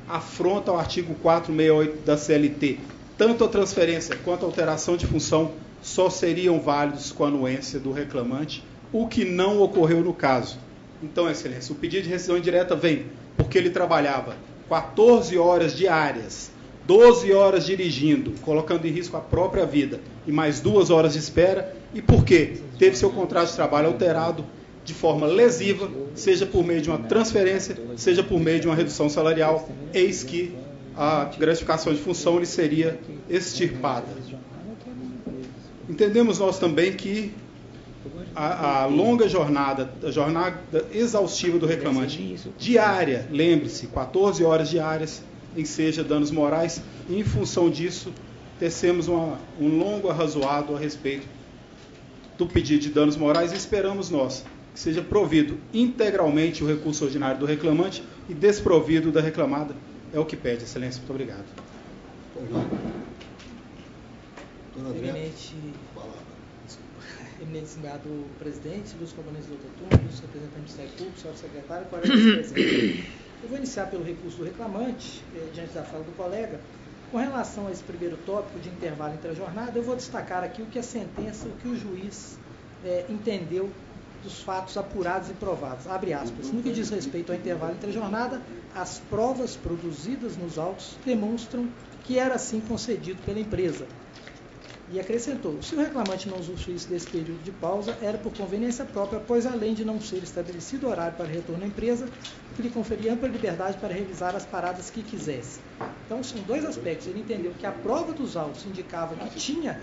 afronta ao artigo 468 da CLT. Tanto a transferência quanto a alteração de função só seriam válidos com a anuência do reclamante, o que não ocorreu no caso. Então, excelência, o pedido de rescisão indireta vem porque ele trabalhava 14 horas diárias, 12 horas dirigindo, colocando em risco a própria vida, e mais 2 horas de espera, e porque teve seu contrato de trabalho alterado de forma lesiva, seja por meio de uma transferência, seja por meio de uma redução salarial, eis que a gratificação de função lhe seria extirpada. Entendemos nós também que a longa jornada, a jornada exaustiva do reclamante, diária, lembre-se, 14 horas diárias, enseja danos morais, e em função disso, tecemos um longo arrazoado a respeito do pedido de danos morais e esperamos nós que seja provido integralmente o recurso ordinário do reclamante e desprovido da reclamada. É o que pede, Excelência. Muito obrigado. Eminente senhor presidente, dos componentes do turno, dos representantes do Ministério Público, senhor secretário, colegas presentes. Eu vou iniciar pelo recurso do reclamante, diante da fala do colega. Com relação a esse primeiro tópico de intervalo entre a jornada, eu vou destacar aqui o que a sentença, o que o juiz entendeu dos fatos apurados e provados. Abre aspas. No que diz respeito ao intervalo entre a jornada, as provas produzidas nos autos demonstram que era assim concedido pela empresa. E acrescentou, se o reclamante não usufruísse desse período de pausa, era por conveniência própria, pois além de não ser estabelecido horário para retorno à empresa, que lhe conferia ampla liberdade para realizar as paradas que quisesse. Então, são dois aspectos. Ele entendeu que a prova dos autos indicava que tinha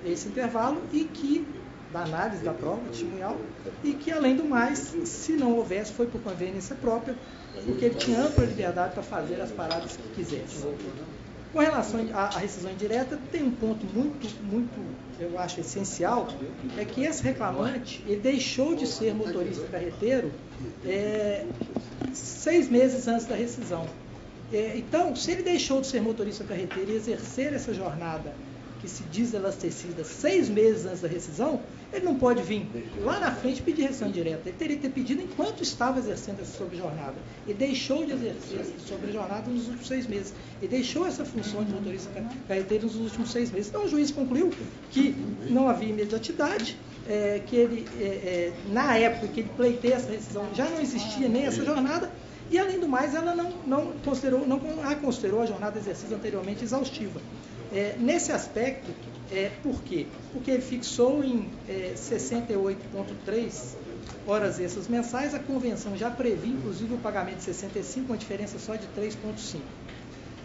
esse intervalo e que, da análise da prova testemunhal, e que, além do mais, se não houvesse, foi por conveniência própria, porque ele tinha ampla liberdade para fazer as paradas que quisesse. Com relação à rescisão indireta, tem um ponto muito, eu acho, essencial, é que esse reclamante, ele deixou de ser motorista carreteiro 6 meses antes da rescisão. Então, se ele deixou de ser motorista carreteiro e exercer essa jornada que se diz elastecida 6 meses antes da rescisão, ele não pode vir lá na frente pedir rescisão direta. Ele teria que ter pedido enquanto estava exercendo essa sobrejornada. Ele deixou de exercer essa sobrejornada nos últimos 6 meses. Ele deixou essa função de motorista carreteiro nos últimos 6 meses. Então o juiz concluiu que não havia imediatidade, que ele, na época que ele pleiteia essa rescisão, já não existia nem essa jornada, e além do mais, ela não considerou a jornada exercida anteriormente exaustiva. Nesse aspecto, por quê? Porque ele fixou em 68,3 horas extras mensais, a convenção já previa, inclusive, o pagamento de 65, uma diferença só de 3,5.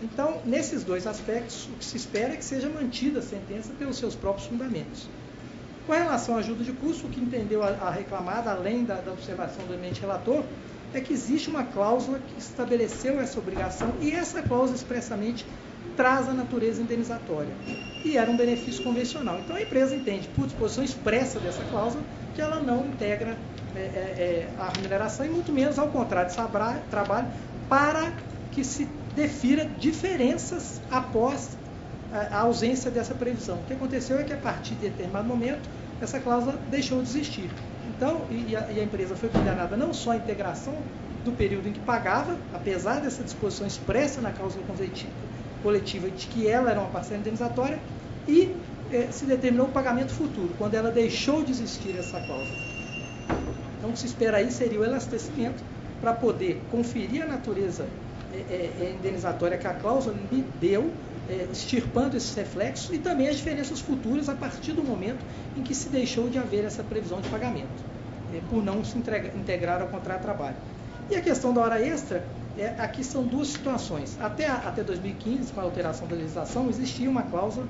Então, nesses dois aspectos, o que se espera é que seja mantida a sentença pelos seus próprios fundamentos. Com relação à ajuda de custo, o que entendeu a reclamada, além da observação do eminente relator, é que existe uma cláusula que estabeleceu essa obrigação, e essa cláusula expressamente traz a natureza indenizatória. E era um benefício convencional. Então a empresa entende, por disposição expressa dessa cláusula, que ela não integra a remuneração, e muito menos ao contrato de trabalho, para que se defira diferenças após a ausência dessa previsão. O que aconteceu é que, a partir de determinado momento, essa cláusula deixou de existir. Então, e a empresa foi condenada não só à integração do período em que pagava, apesar dessa disposição expressa na cláusula coletiva de que ela era uma parcela indenizatória, e se determinou o pagamento futuro, quando ela deixou de existir essa cláusula. Então, o que se espera aí seria o elastecimento para poder conferir a natureza indenizatória que a cláusula lhe deu, extirpando esses reflexos, e também as diferenças futuras a partir do momento em que se deixou de haver essa previsão de pagamento, por não se integrar ao contrato de trabalho. E a questão da hora extra, aqui são duas situações. Até 2015, com a alteração da legislação, existia uma cláusula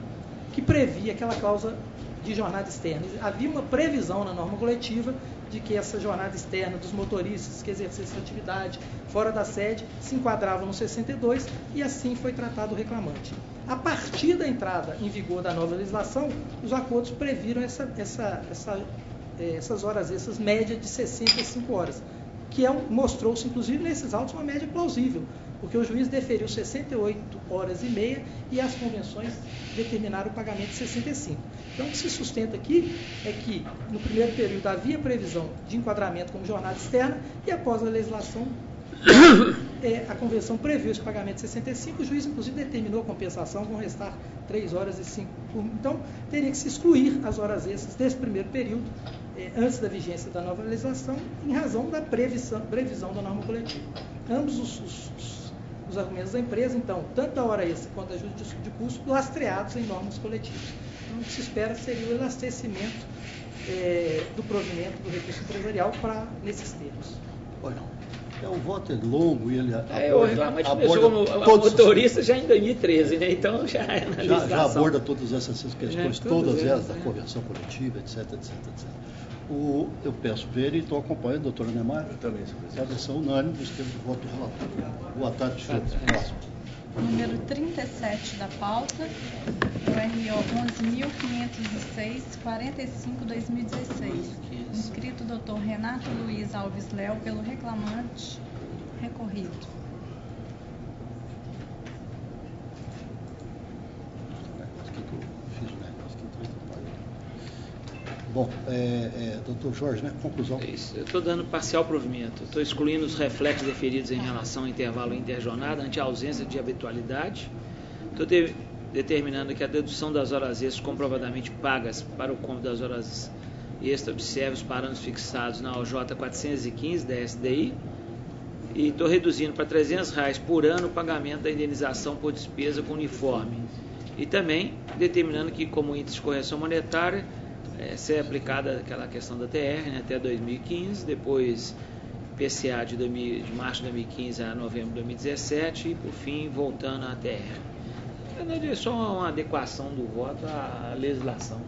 que previa aquela cláusula de jornada externa. Havia uma previsão na norma coletiva de que essa jornada externa dos motoristas que exercessem atividade fora da sede se enquadravam no 62, e assim foi tratado o reclamante. A partir da entrada em vigor da nova legislação, os acordos previram essas horas extras média de 65 horas, que mostrou-se, inclusive, nesses autos, uma média plausível, porque o juiz deferiu 68 horas e meia e as convenções determinaram o pagamento de 65. Então, o que se sustenta aqui é que, no primeiro período, havia previsão de enquadramento como jornada externa, e após a legislação, a convenção previu esse pagamento de 65, o juiz, inclusive, determinou a compensação, vão restar 3 horas e 5. Então, teria que se excluir as horas extras desse primeiro período, antes da vigência da nova legislação, em razão da previsão da norma coletiva. Ambos os argumentos da empresa, então, tanto a hora extra quanto a ajuda de custo, lastreados em normas coletivas. Então, o que se espera seria o elastecimento do provimento do recurso empresarial nesses termos. Olha, o voto é longo e ele o reclamante começou como motorista já em 2013, né? Então já é já aborda todas essas questões, todas elas da convenção coletiva, etc, etc, etc. Eu peço ver e estou acompanhando, doutora Neymar. Eu também, senhor presidente. A decisão unânime dos termos de voto do relator. Boa tarde, senhor. Próximo. Número 37 da pauta, o RO 11.506-45-2016. Inscrito Dr. Renato Luiz Alves Léo, pelo reclamante, recorrido. Bom, doutor Jorge, né? Conclusão. Isso. Eu estou dando parcial provimento. Estou excluindo os reflexos deferidos em relação ao intervalo interjornada ante a ausência de habitualidade. Estou determinando que a dedução das horas extras comprovadamente pagas para o cômodo das horas extras observe os parâmetros fixados na OJ 415 da SDI. E estou reduzindo para R$300 por ano o pagamento da indenização por despesa com uniforme. E também determinando que, como índice de correção monetária, ser aplicada aquela questão da TR, né, até 2015, depois PCA de março de 2015 a novembro de 2017 e, por fim, voltando à TR. Na verdade, é só uma adequação do voto à legislação.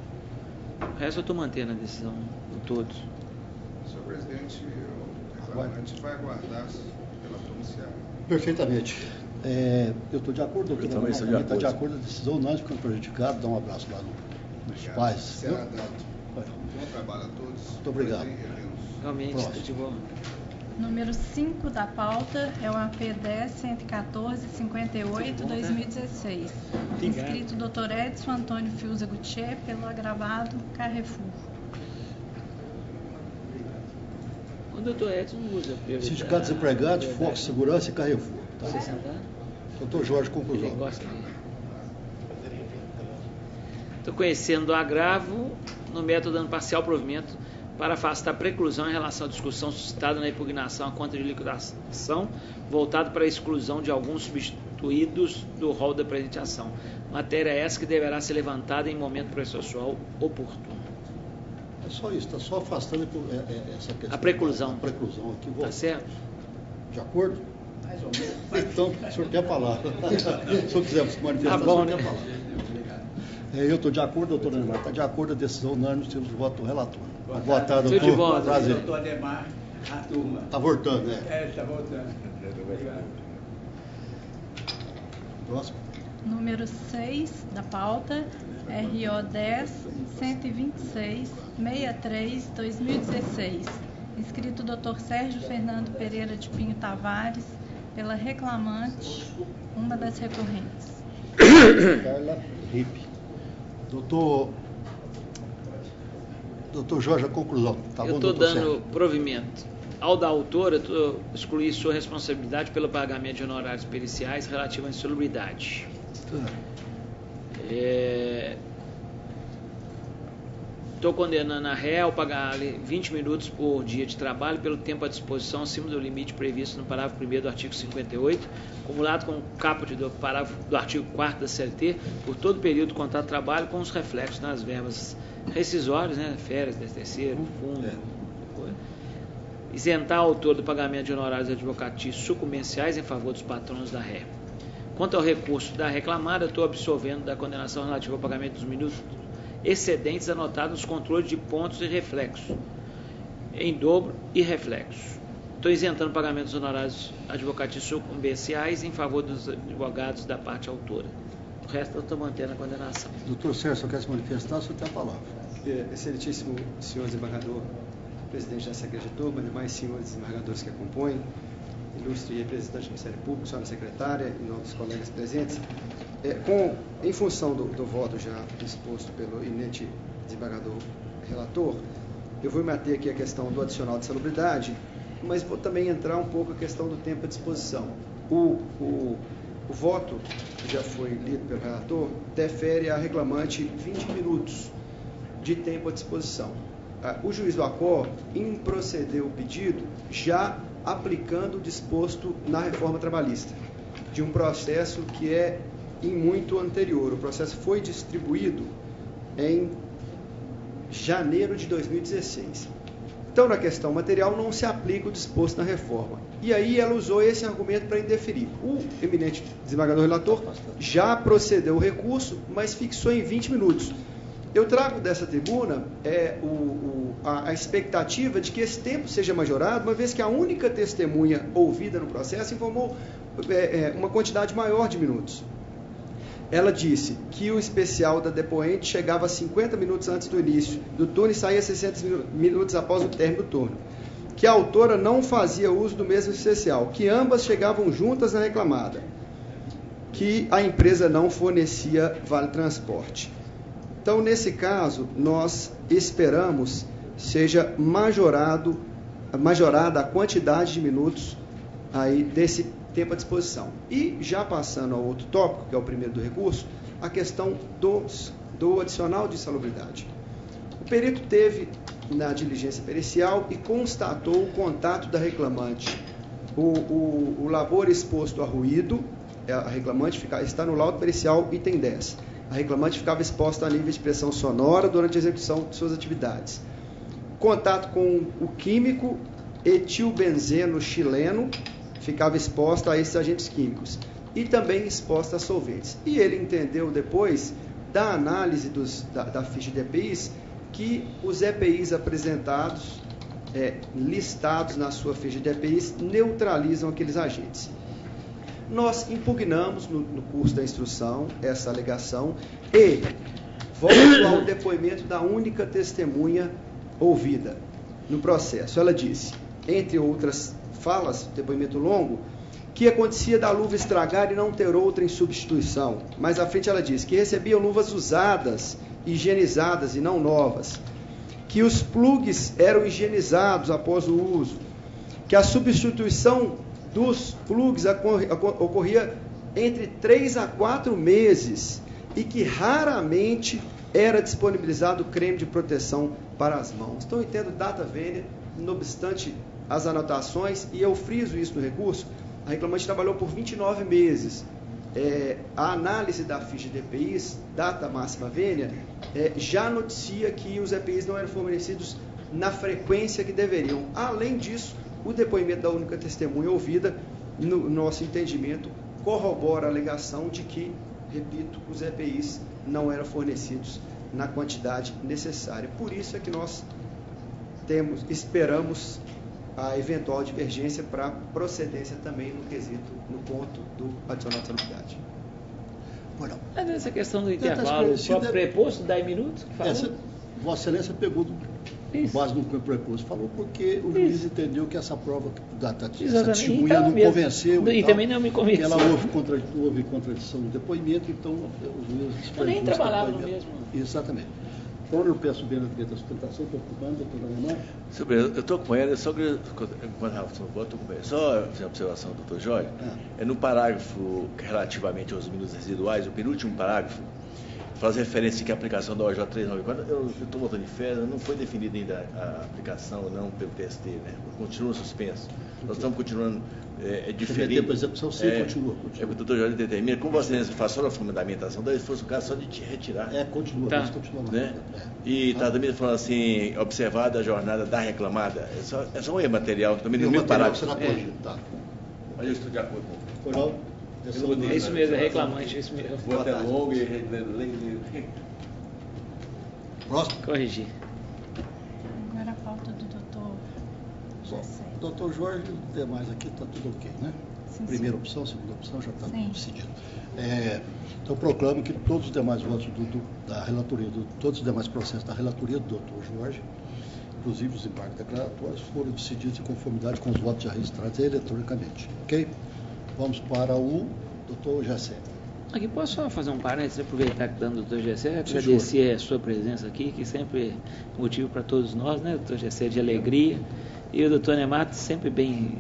O resto eu estou mantendo a decisão de todos. Senhor presidente, o reclamante vai aguardar pela pronunciar. Perfeitamente. Eu estou de acordo, doutor. Eu também estou de acordo. Está de acordo, a decisão unânime, ficando prejudicado. Dá um abraço lá nos pais. Será dado. Bom trabalho a todos. Muito obrigado. Realmente, está de boa. Número 5 da pauta é o AP 10-114-58-2016. Inscrito Dr. Edson Antônio Fiuza Gutierrez, pelo agravado Carrefour. O doutor Edson usa prioridade. Sindicato Desempregados, Foco Segurança e Carrefour. Tá? Doutor Jorge, conclusão. Ele gosta dele. Estou conhecendo o agravo no método dando parcial provimento para afastar a preclusão em relação à discussão suscitada na impugnação à conta de liquidação, voltado para a exclusão de alguns substituídos do rol da presente ação. Matéria essa que deverá ser levantada em momento processual oportuno. É só isso, está só afastando essa questão. A preclusão. A preclusão aqui. Está certo? De acordo? Mais ou menos. Então, o senhor tem a palavra. Se o senhor quiser se manifestar, tá bom, o senhor tem a palavra. Eu estou de acordo, doutor Neymar. Está de acordo a decisão unânime dos termos de voto do relator. Boa tarde, doutor. De volta. Prazer. Doutor Neymar, a turma. Está voltando, né? Está voltando. Obrigado. Próximo. Número 6 da pauta, RO 10-126-63-2016. Inscrito Dr. Sérgio Fernando Pereira de Pinho Tavares, pela reclamante, uma das recorrentes. Carla Ripe. Doutor Jorge, a conclusão. Tá eu estou dando provimento. Ao da autora, excluir sua responsabilidade pelo pagamento de honorários periciais relativo à insalubridade. Estou condenando a réu a pagar 20 minutos por dia de trabalho pelo tempo à disposição acima do limite previsto no parágrafo 1º do artigo 58, acumulado com o caput do parágrafo do artigo 4º da CLT, por todo o período do contrato de trabalho, com os reflexos nas verbas rescisórias, né, férias, 13º, fundo. Isentar o autor do pagamento de honorários advocatícios sucumbenciais em favor dos patronos da ré. Quanto ao recurso da reclamada, estou absolvendo da condenação relativa ao pagamento dos minutos excedentes anotados nos controles de pontos e reflexos, em dobro e reflexo. Estou isentando pagamentos honorários advocatícios sucumbenciais em favor dos advogados da parte autora. O resto eu estou mantendo a condenação. Doutor Sérgio, quer se manifestar? O senhor tem a palavra. Excelentíssimo senhor desembargador, presidente dessa igreja turma, demais senhores desembargadores que acompanham, ilustre representante do Ministério Público, senhora secretária e nossos colegas presentes, em função do voto já exposto pelo eminente desembargador relator, eu vou me ater aqui à questão do adicional de salubridade, mas vou também entrar um pouco a questão do tempo à disposição. O voto, que já foi lido pelo relator, defere a reclamante 20 minutos de tempo à disposição. O juiz do acó improcedeu o pedido já aplicando o disposto na reforma trabalhista, de um processo que é em muito anterior. O processo foi distribuído em janeiro de 2016. Então, na questão material, não se aplica o disposto na reforma. E aí ela usou esse argumento para indeferir. O eminente desembargador relator já procedeu o recurso, mas fixou em 20 minutos. Eu trago dessa tribuna a expectativa de que esse tempo seja majorado, uma vez que a única testemunha ouvida no processo informou uma quantidade maior de minutos. Ela disse que o especial da depoente chegava a 50 minutos antes do início do turno e saía 60 minutos após o término do turno. Que a autora não fazia uso do mesmo especial, que ambas chegavam juntas na reclamada, que a empresa não fornecia vale transporte. Então, nesse caso, nós esperamos seja majorada a quantidade de minutos aí desse tempo à disposição. E, já passando ao outro tópico, que é o primeiro do recurso, a questão do adicional de insalubridade. O perito teve na diligência pericial e constatou o contato da reclamante. O labor exposto a ruído, a reclamante está no laudo pericial item 10. A reclamante ficava exposta a nível de pressão sonora durante a execução de suas atividades. Contato com o químico etilbenzeno chileno, ficava exposta a esses agentes químicos. E também exposta a solventes. E ele entendeu depois, da análise da ficha de EPIs, que os EPIs apresentados, listados na sua ficha de EPIs, neutralizam aqueles agentes. Nós impugnamos no curso da instrução essa alegação e volto ao depoimento da única testemunha ouvida no processo. Ela disse, entre outras falas, depoimento longo, que acontecia da luva estragar e não ter outra em substituição. Mais à frente ela disse que recebiam luvas usadas, higienizadas e não novas, que os plugs eram higienizados após o uso, que a substituição dos plugs ocorria entre 3 a 4 meses e que raramente era disponibilizado creme de proteção para as mãos. Então, eu entendo data vênia, não obstante as anotações, e eu friso isso no recurso, a reclamante trabalhou por 29 meses. A análise da ficha de EPIs, data máxima vênia, já noticia que os EPIs não eram fornecidos na frequência que deveriam. Além disso, o depoimento da única testemunha ouvida, no nosso entendimento, corrobora a alegação de que, repito, os EPIs não eram fornecidos na quantidade necessária. Por isso é que nós esperamos a eventual divergência para procedência também no quesito, no ponto do adicional de salubridade. Bueno. Mas essa questão do intervalo, o próprio preposto, 10 minutos? Vossa Excelência pegou do base no preposto, falou porque o juiz entendeu que essa prova da testemunha então, não convenceu. E também não me convenceu. Ela houve contradição no depoimento, então o juiz... Eu nem trabalhava no mesmo. Exatamente. Então, eu peço bem na da sustentação, estou ocupando, doutor Alemão. Sobre, eu estou com ele, só que, quando a relação boa, estou com ele. Só fazer uma observação, doutor Jorge. No parágrafo relativamente aos minutos residuais, o penúltimo parágrafo, faz referência que a aplicação da OJ 394, eu estou voltando de férias, não foi definida ainda a aplicação não pelo TST, né? Continua suspenso. Nós estamos continuando diferindo. Por execução, sim, continua. É que o doutor Jorge determina, como você faz só a fundamentação, daí fosse o caso só de te retirar. Continua, tá. Continua. Né? E está também falando assim, observada a jornada da reclamada. É só um erro material, também no mesmo parágrafo. Tá. Mas eu estou de acordo com o é isso mesmo, é reclamante, é isso mesmo. Vou até longo e... Próximo. Corrigir. Agora a pauta do doutor José. Doutor Jorge, os demais aqui está tudo ok, né? Sim, Primeira opção, segunda opção, já está decidido. Então, proclamo que todos os demais votos da relatoria, todos os demais processos da relatoria do doutor Jorge, inclusive os embargos declaratórios, foram decididos em conformidade com os votos já registrados eletronicamente. Ok? Vamos para o doutor Gessé. Aqui posso só fazer um parênteses, aproveitar que está no doutor Gessé, agradecer a sua presença aqui, que sempre é motivo para todos nós, né, doutor Gessé, de alegria. E o doutor Nemato sempre bem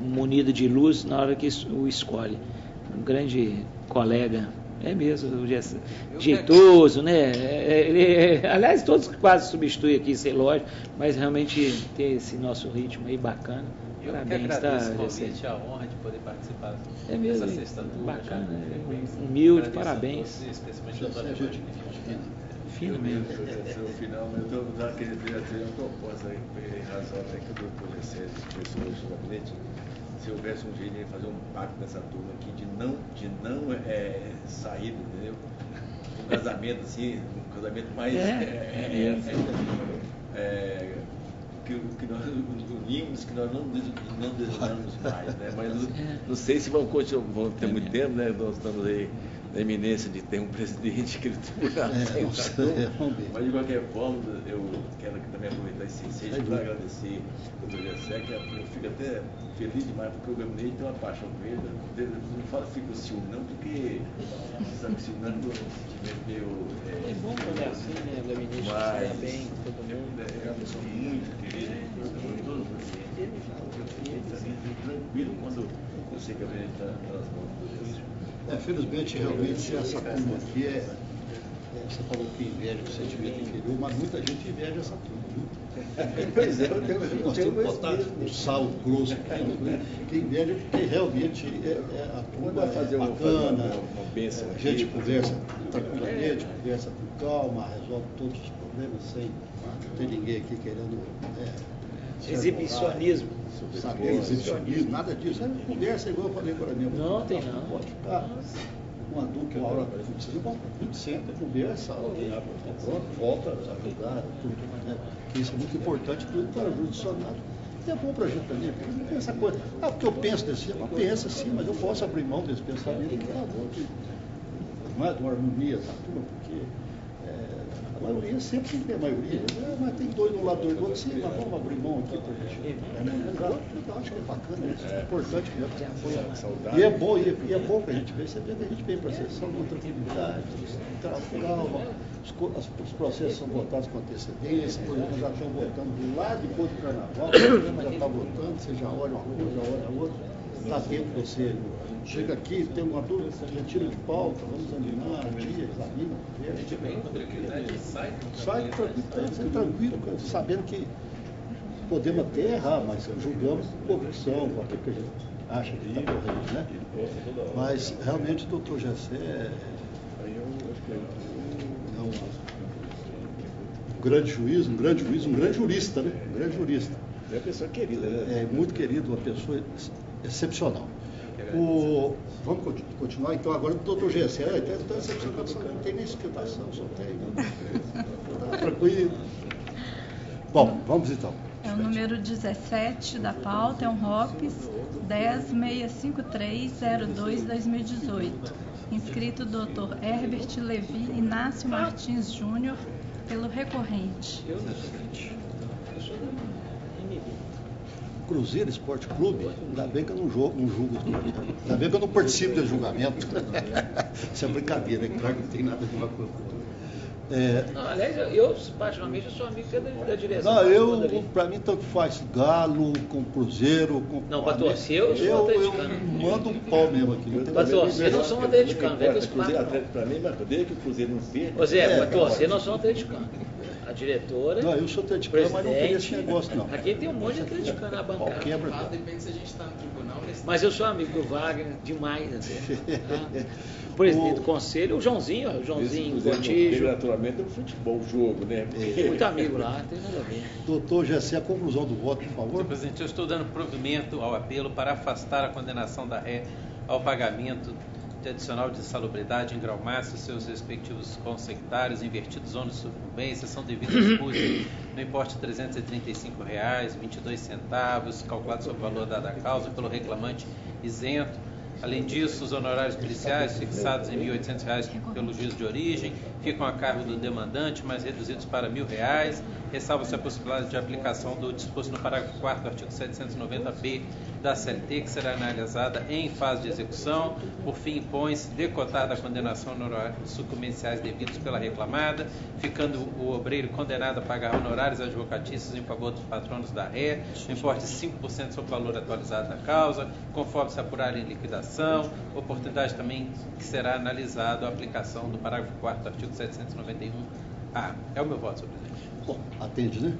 munido de luz na hora que o escolhe. Um grande colega, é mesmo, o Gessé, jeitoso, né? Aliás, todos quase substituem aqui, sem lógico, mas realmente tem esse nosso ritmo aí bacana. Eu que agradeço o convite, a honra de poder participar dessa sexta turma. Bacana, humilde, parabéns. Especialmente a doutora Fino mesmo. No final, mas eu queria fazer uma proposta em razão até que o doutor Gessé expressou hoje no gabinete. Se houvesse um jeito de fazer um pacto nessa turma aqui de não saída, entendeu? Um casamento assim, um casamento mais que nós unimos, que nós não desejamos mais, né? Mas não sei se vão ter muito tempo, né? Nós estamos aí na iminência de ter um presidente que ele mas de qualquer forma eu quero também aproveitar esse ensejo para agradecer ao Dr. Gessé, que eu fico até feliz demais porque o gabinete tem uma paixão com ele. Não fala que fica com ciúme não, porque sabe que ciúme não é um sentimento meio é bom quando é assim, né? O gabinete funciona bem, todo mundo é uma pessoa muito querida, todo mundo tranquilo quando eu sei que a gabinete está nas mãos do Deus. Felizmente, realmente, essa turma aqui você falou que inveja o sentimento inferior, mas muita gente inveja essa turma, viu? Pois é, nós temos que botar um sal grosso aqui, né? Que inveja porque realmente a turma bacana, a gente conversa tranquilamente, conversa com calma, resolve todos os problemas sem ter ninguém aqui querendo... exibicionismo. Exibicionismo, nada disso. Conversa igual eu falei para mim. Não tem não. Pode ficar uma dúvida, uma hora a gente senta, conversa, pronto, volta a jogar, tudo. Né? Isso é muito importante para o judiciário. É bom para a gente também, porque não tem essa coisa. Porque eu penso desse jeito, eu penso assim, mas eu posso abrir mão desse pensamento que não é de uma harmonia da turma, porque a maioria sempre tem a maioria, mas tem dois de um lado, dois do outro, sim, mas vamos abrir mão aqui para a gente. Eu acho que é bacana, isso é importante mesmo. E é bom que a gente vê, você vê que a gente vem para a sessão com tranquilidade, calma, os processos são votados com antecedência, por exemplo, já estão votando lá depois do carnaval, já está votando, você já olha uma coisa, já olha a outra, dá tempo de você. Chega aqui, tem uma dúvida, já tira de pauta, vamos examinar, examina, sai tranquilo, sabendo que podemos até errar, mas julgamos com convicção, com aquilo que a gente acha que está correto, né? Mas realmente o doutor Gessé é um grande juiz, um grande jurista, né? Um grande jurista. É uma pessoa querida, né? É muito querido, uma pessoa excepcional. Vamos continuar então agora do doutor Gessé. Então essa explicação não tem nem explicação, só tem. Tá tranquilo. Bom, vamos então. É o número 17 da pauta, é um ROPS 10.653.02/2018. Inscrito Dr. Herbert Levi Inácio Martins Júnior, pelo recorrente. Cruzeiro Esporte Clube, ainda bem que eu não julgo, ainda bem que eu não participo desse julgamento. Isso é brincadeira, é claro que não tem nada de uma coisa. Não, aliás, eu particularmente eu sou amigo da direção. Não, para mim tanto faz Galo, com Cruzeiro, com... Não, para torcer eu sou atleticano. Eu mando um pau mesmo aqui. Para torcer não sou atleticano. Para mim, mas desde que o Cruzeiro não perca... Ô Zé, para torcer não sou atleticano. A diretora... Não, eu sou atleticano, mas não tem esse negócio não. Aqui tem um monte de atleticano na bancada. Quebra. Depende se a gente está no tribunal. Mas eu sou amigo do Wagner, demais até. O presidente do conselho, o Joãozinho Gontijo. Naturalmente é um futebol, um jogo, né? Muito amigo lá, tem nada a ver. Doutor Gessé, a conclusão do voto, por favor. Senhor presidente, eu estou dando provimento ao apelo para afastar a condenação da ré ao pagamento de adicional de insalubridade em grau máximo, seus respectivos consectários, invertidos ônus sobre o bem, exceção devida às custas, no importe de R$ 335,22, calculado sobre o valor dado à causa pelo reclamante isento. Além disso, os honorários policiais, fixados em R$ 1.800 pelo juiz de origem, ficam a cargo do demandante, mas reduzidos para R$ 1.000. Ressalva-se a possibilidade de aplicação do disposto no parágrafo 4º do artigo 790-B da CLT, que será analisada em fase de execução. Por fim, impõe-se decotada a condenação honorários sucumbenciais devidos pela reclamada, ficando o obreiro condenado a pagar honorários advocatícios em favor dos patronos da ré, no importe de 5% sobre o valor atualizado da causa, conforme se apurar em liquidação. Oportunidade também que será analisado a aplicação do parágrafo 4º do artigo 791-A. É o meu voto, senhor presidente. Bom, atende, né?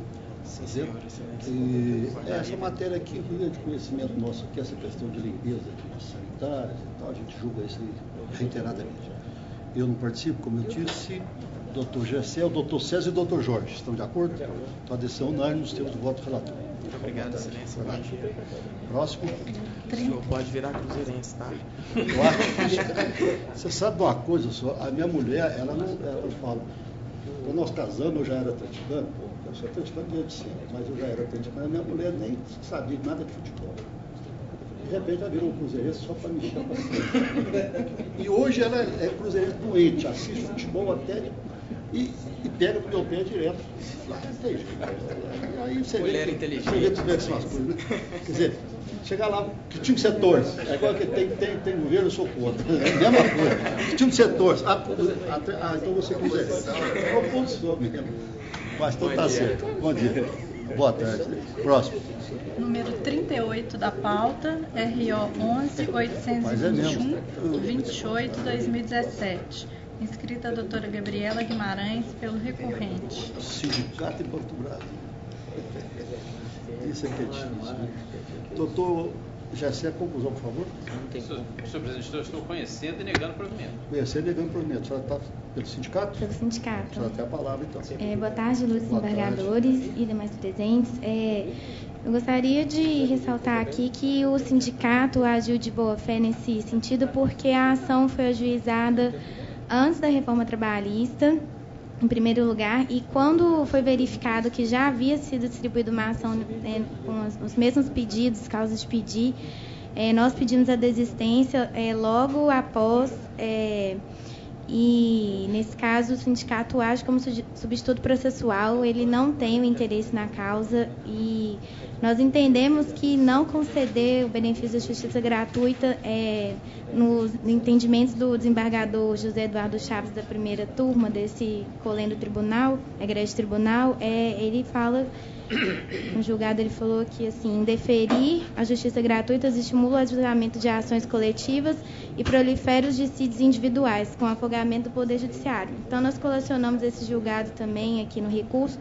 Sim, senhor, excelência. E essa matéria aqui, de conhecimento nosso aqui, essa questão de limpeza de sanitárias e tal, a gente julga isso aí reiteradamente. Eu não participo, como eu disse, o Dr. Gessé, o Dr. César e o Dr. Jorge. Estão de acordo? Então, a decisão unânime, nos termos do voto relator. Muito obrigado, excelência. Bom dia. Próximo. O senhor pode virar cruzeirense, tá? Eu acho. Você sabe de uma coisa só? A minha mulher, ela fala, quando nós casamos, eu já era atleticano. Eu sou atleticano desde sempre, mas eu já era atleticano. A minha mulher nem sabia nada de futebol. De repente ela virou cruzeirense só para me encher a paciência. E hoje ela é cruzeirense doente, assiste futebol até e pega no meu pé direto. Aí você mulher vê, inteligente. Você vê são as coisas, né? Quer dizer, chegar lá, que time você torce? É igual que tem governo, eu sou contra. É a mesma coisa. Que time você torce? Então você cruzeirense. É o ponto só mesmo. Mas então tá certo. Bom dia. Boa tarde. Próximo. Número 38 da pauta, RO 11.821.28/2017. Inscrita a doutora Gabriela Guimarães, pelo recorrente. Sindicato e Banco do Brasil. Isso aqui é difícil, né? Doutor Gessé, a conclusão, por favor. Senhor presidente, eu estou conhecendo e negando provimento. Conhecendo e negando provimento. A senhora está pelo sindicato? Pelo sindicato. A senhora tem a palavra, então. Boa tarde, luzes embargadores e demais presentes. Eu gostaria de ressaltar aqui que o sindicato agiu de boa fé nesse sentido, porque a ação foi ajuizada antes da reforma trabalhista, em primeiro lugar, e quando foi verificado que já havia sido distribuída uma ação com os mesmos pedidos, causas de pedir, nós pedimos a desistência logo após, e nesse caso o sindicato age como substituto processual, ele não tem o interesse na causa e nós entendemos que não conceder o benefício da justiça gratuita nos entendimentos do desembargador José Eduardo Chaves, da primeira turma desse colendo tribunal, egrégio tribunal, ele fala, no julgado ele falou que assim, indeferir a justiça gratuita estimula o adiamento de ações coletivas e prolifera os dissídios individuais, com afogamento do Poder Judiciário. Então nós colecionamos esse julgado também aqui no recurso,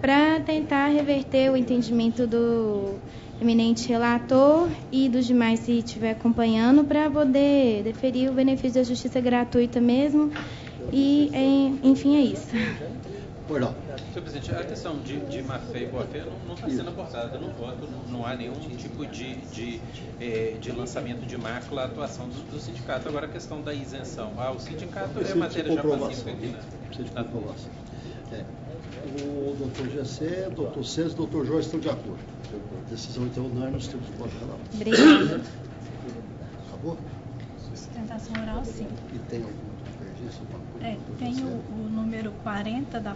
para tentar reverter o entendimento do eminente relator e dos demais, se estiver acompanhando, para poder deferir o benefício da justiça gratuita mesmo. E, enfim, é isso. Senhor presidente, a questão de má-fé e boa-fé não está sendo abordada no voto, não há nenhum tipo de lançamento de mácula à atuação do sindicato. Agora, a questão da isenção. O sindicato é matéria já pacífica aqui, né? Precisa de comprovação. O doutor Gessé, o doutor César e o doutor Jorge estão de acordo. A decisão, então, unânime nos termos do voto relator. Obrigada. Acabou? Sustentação oral, sim. E tem alguma divergência? Tem o número 40 da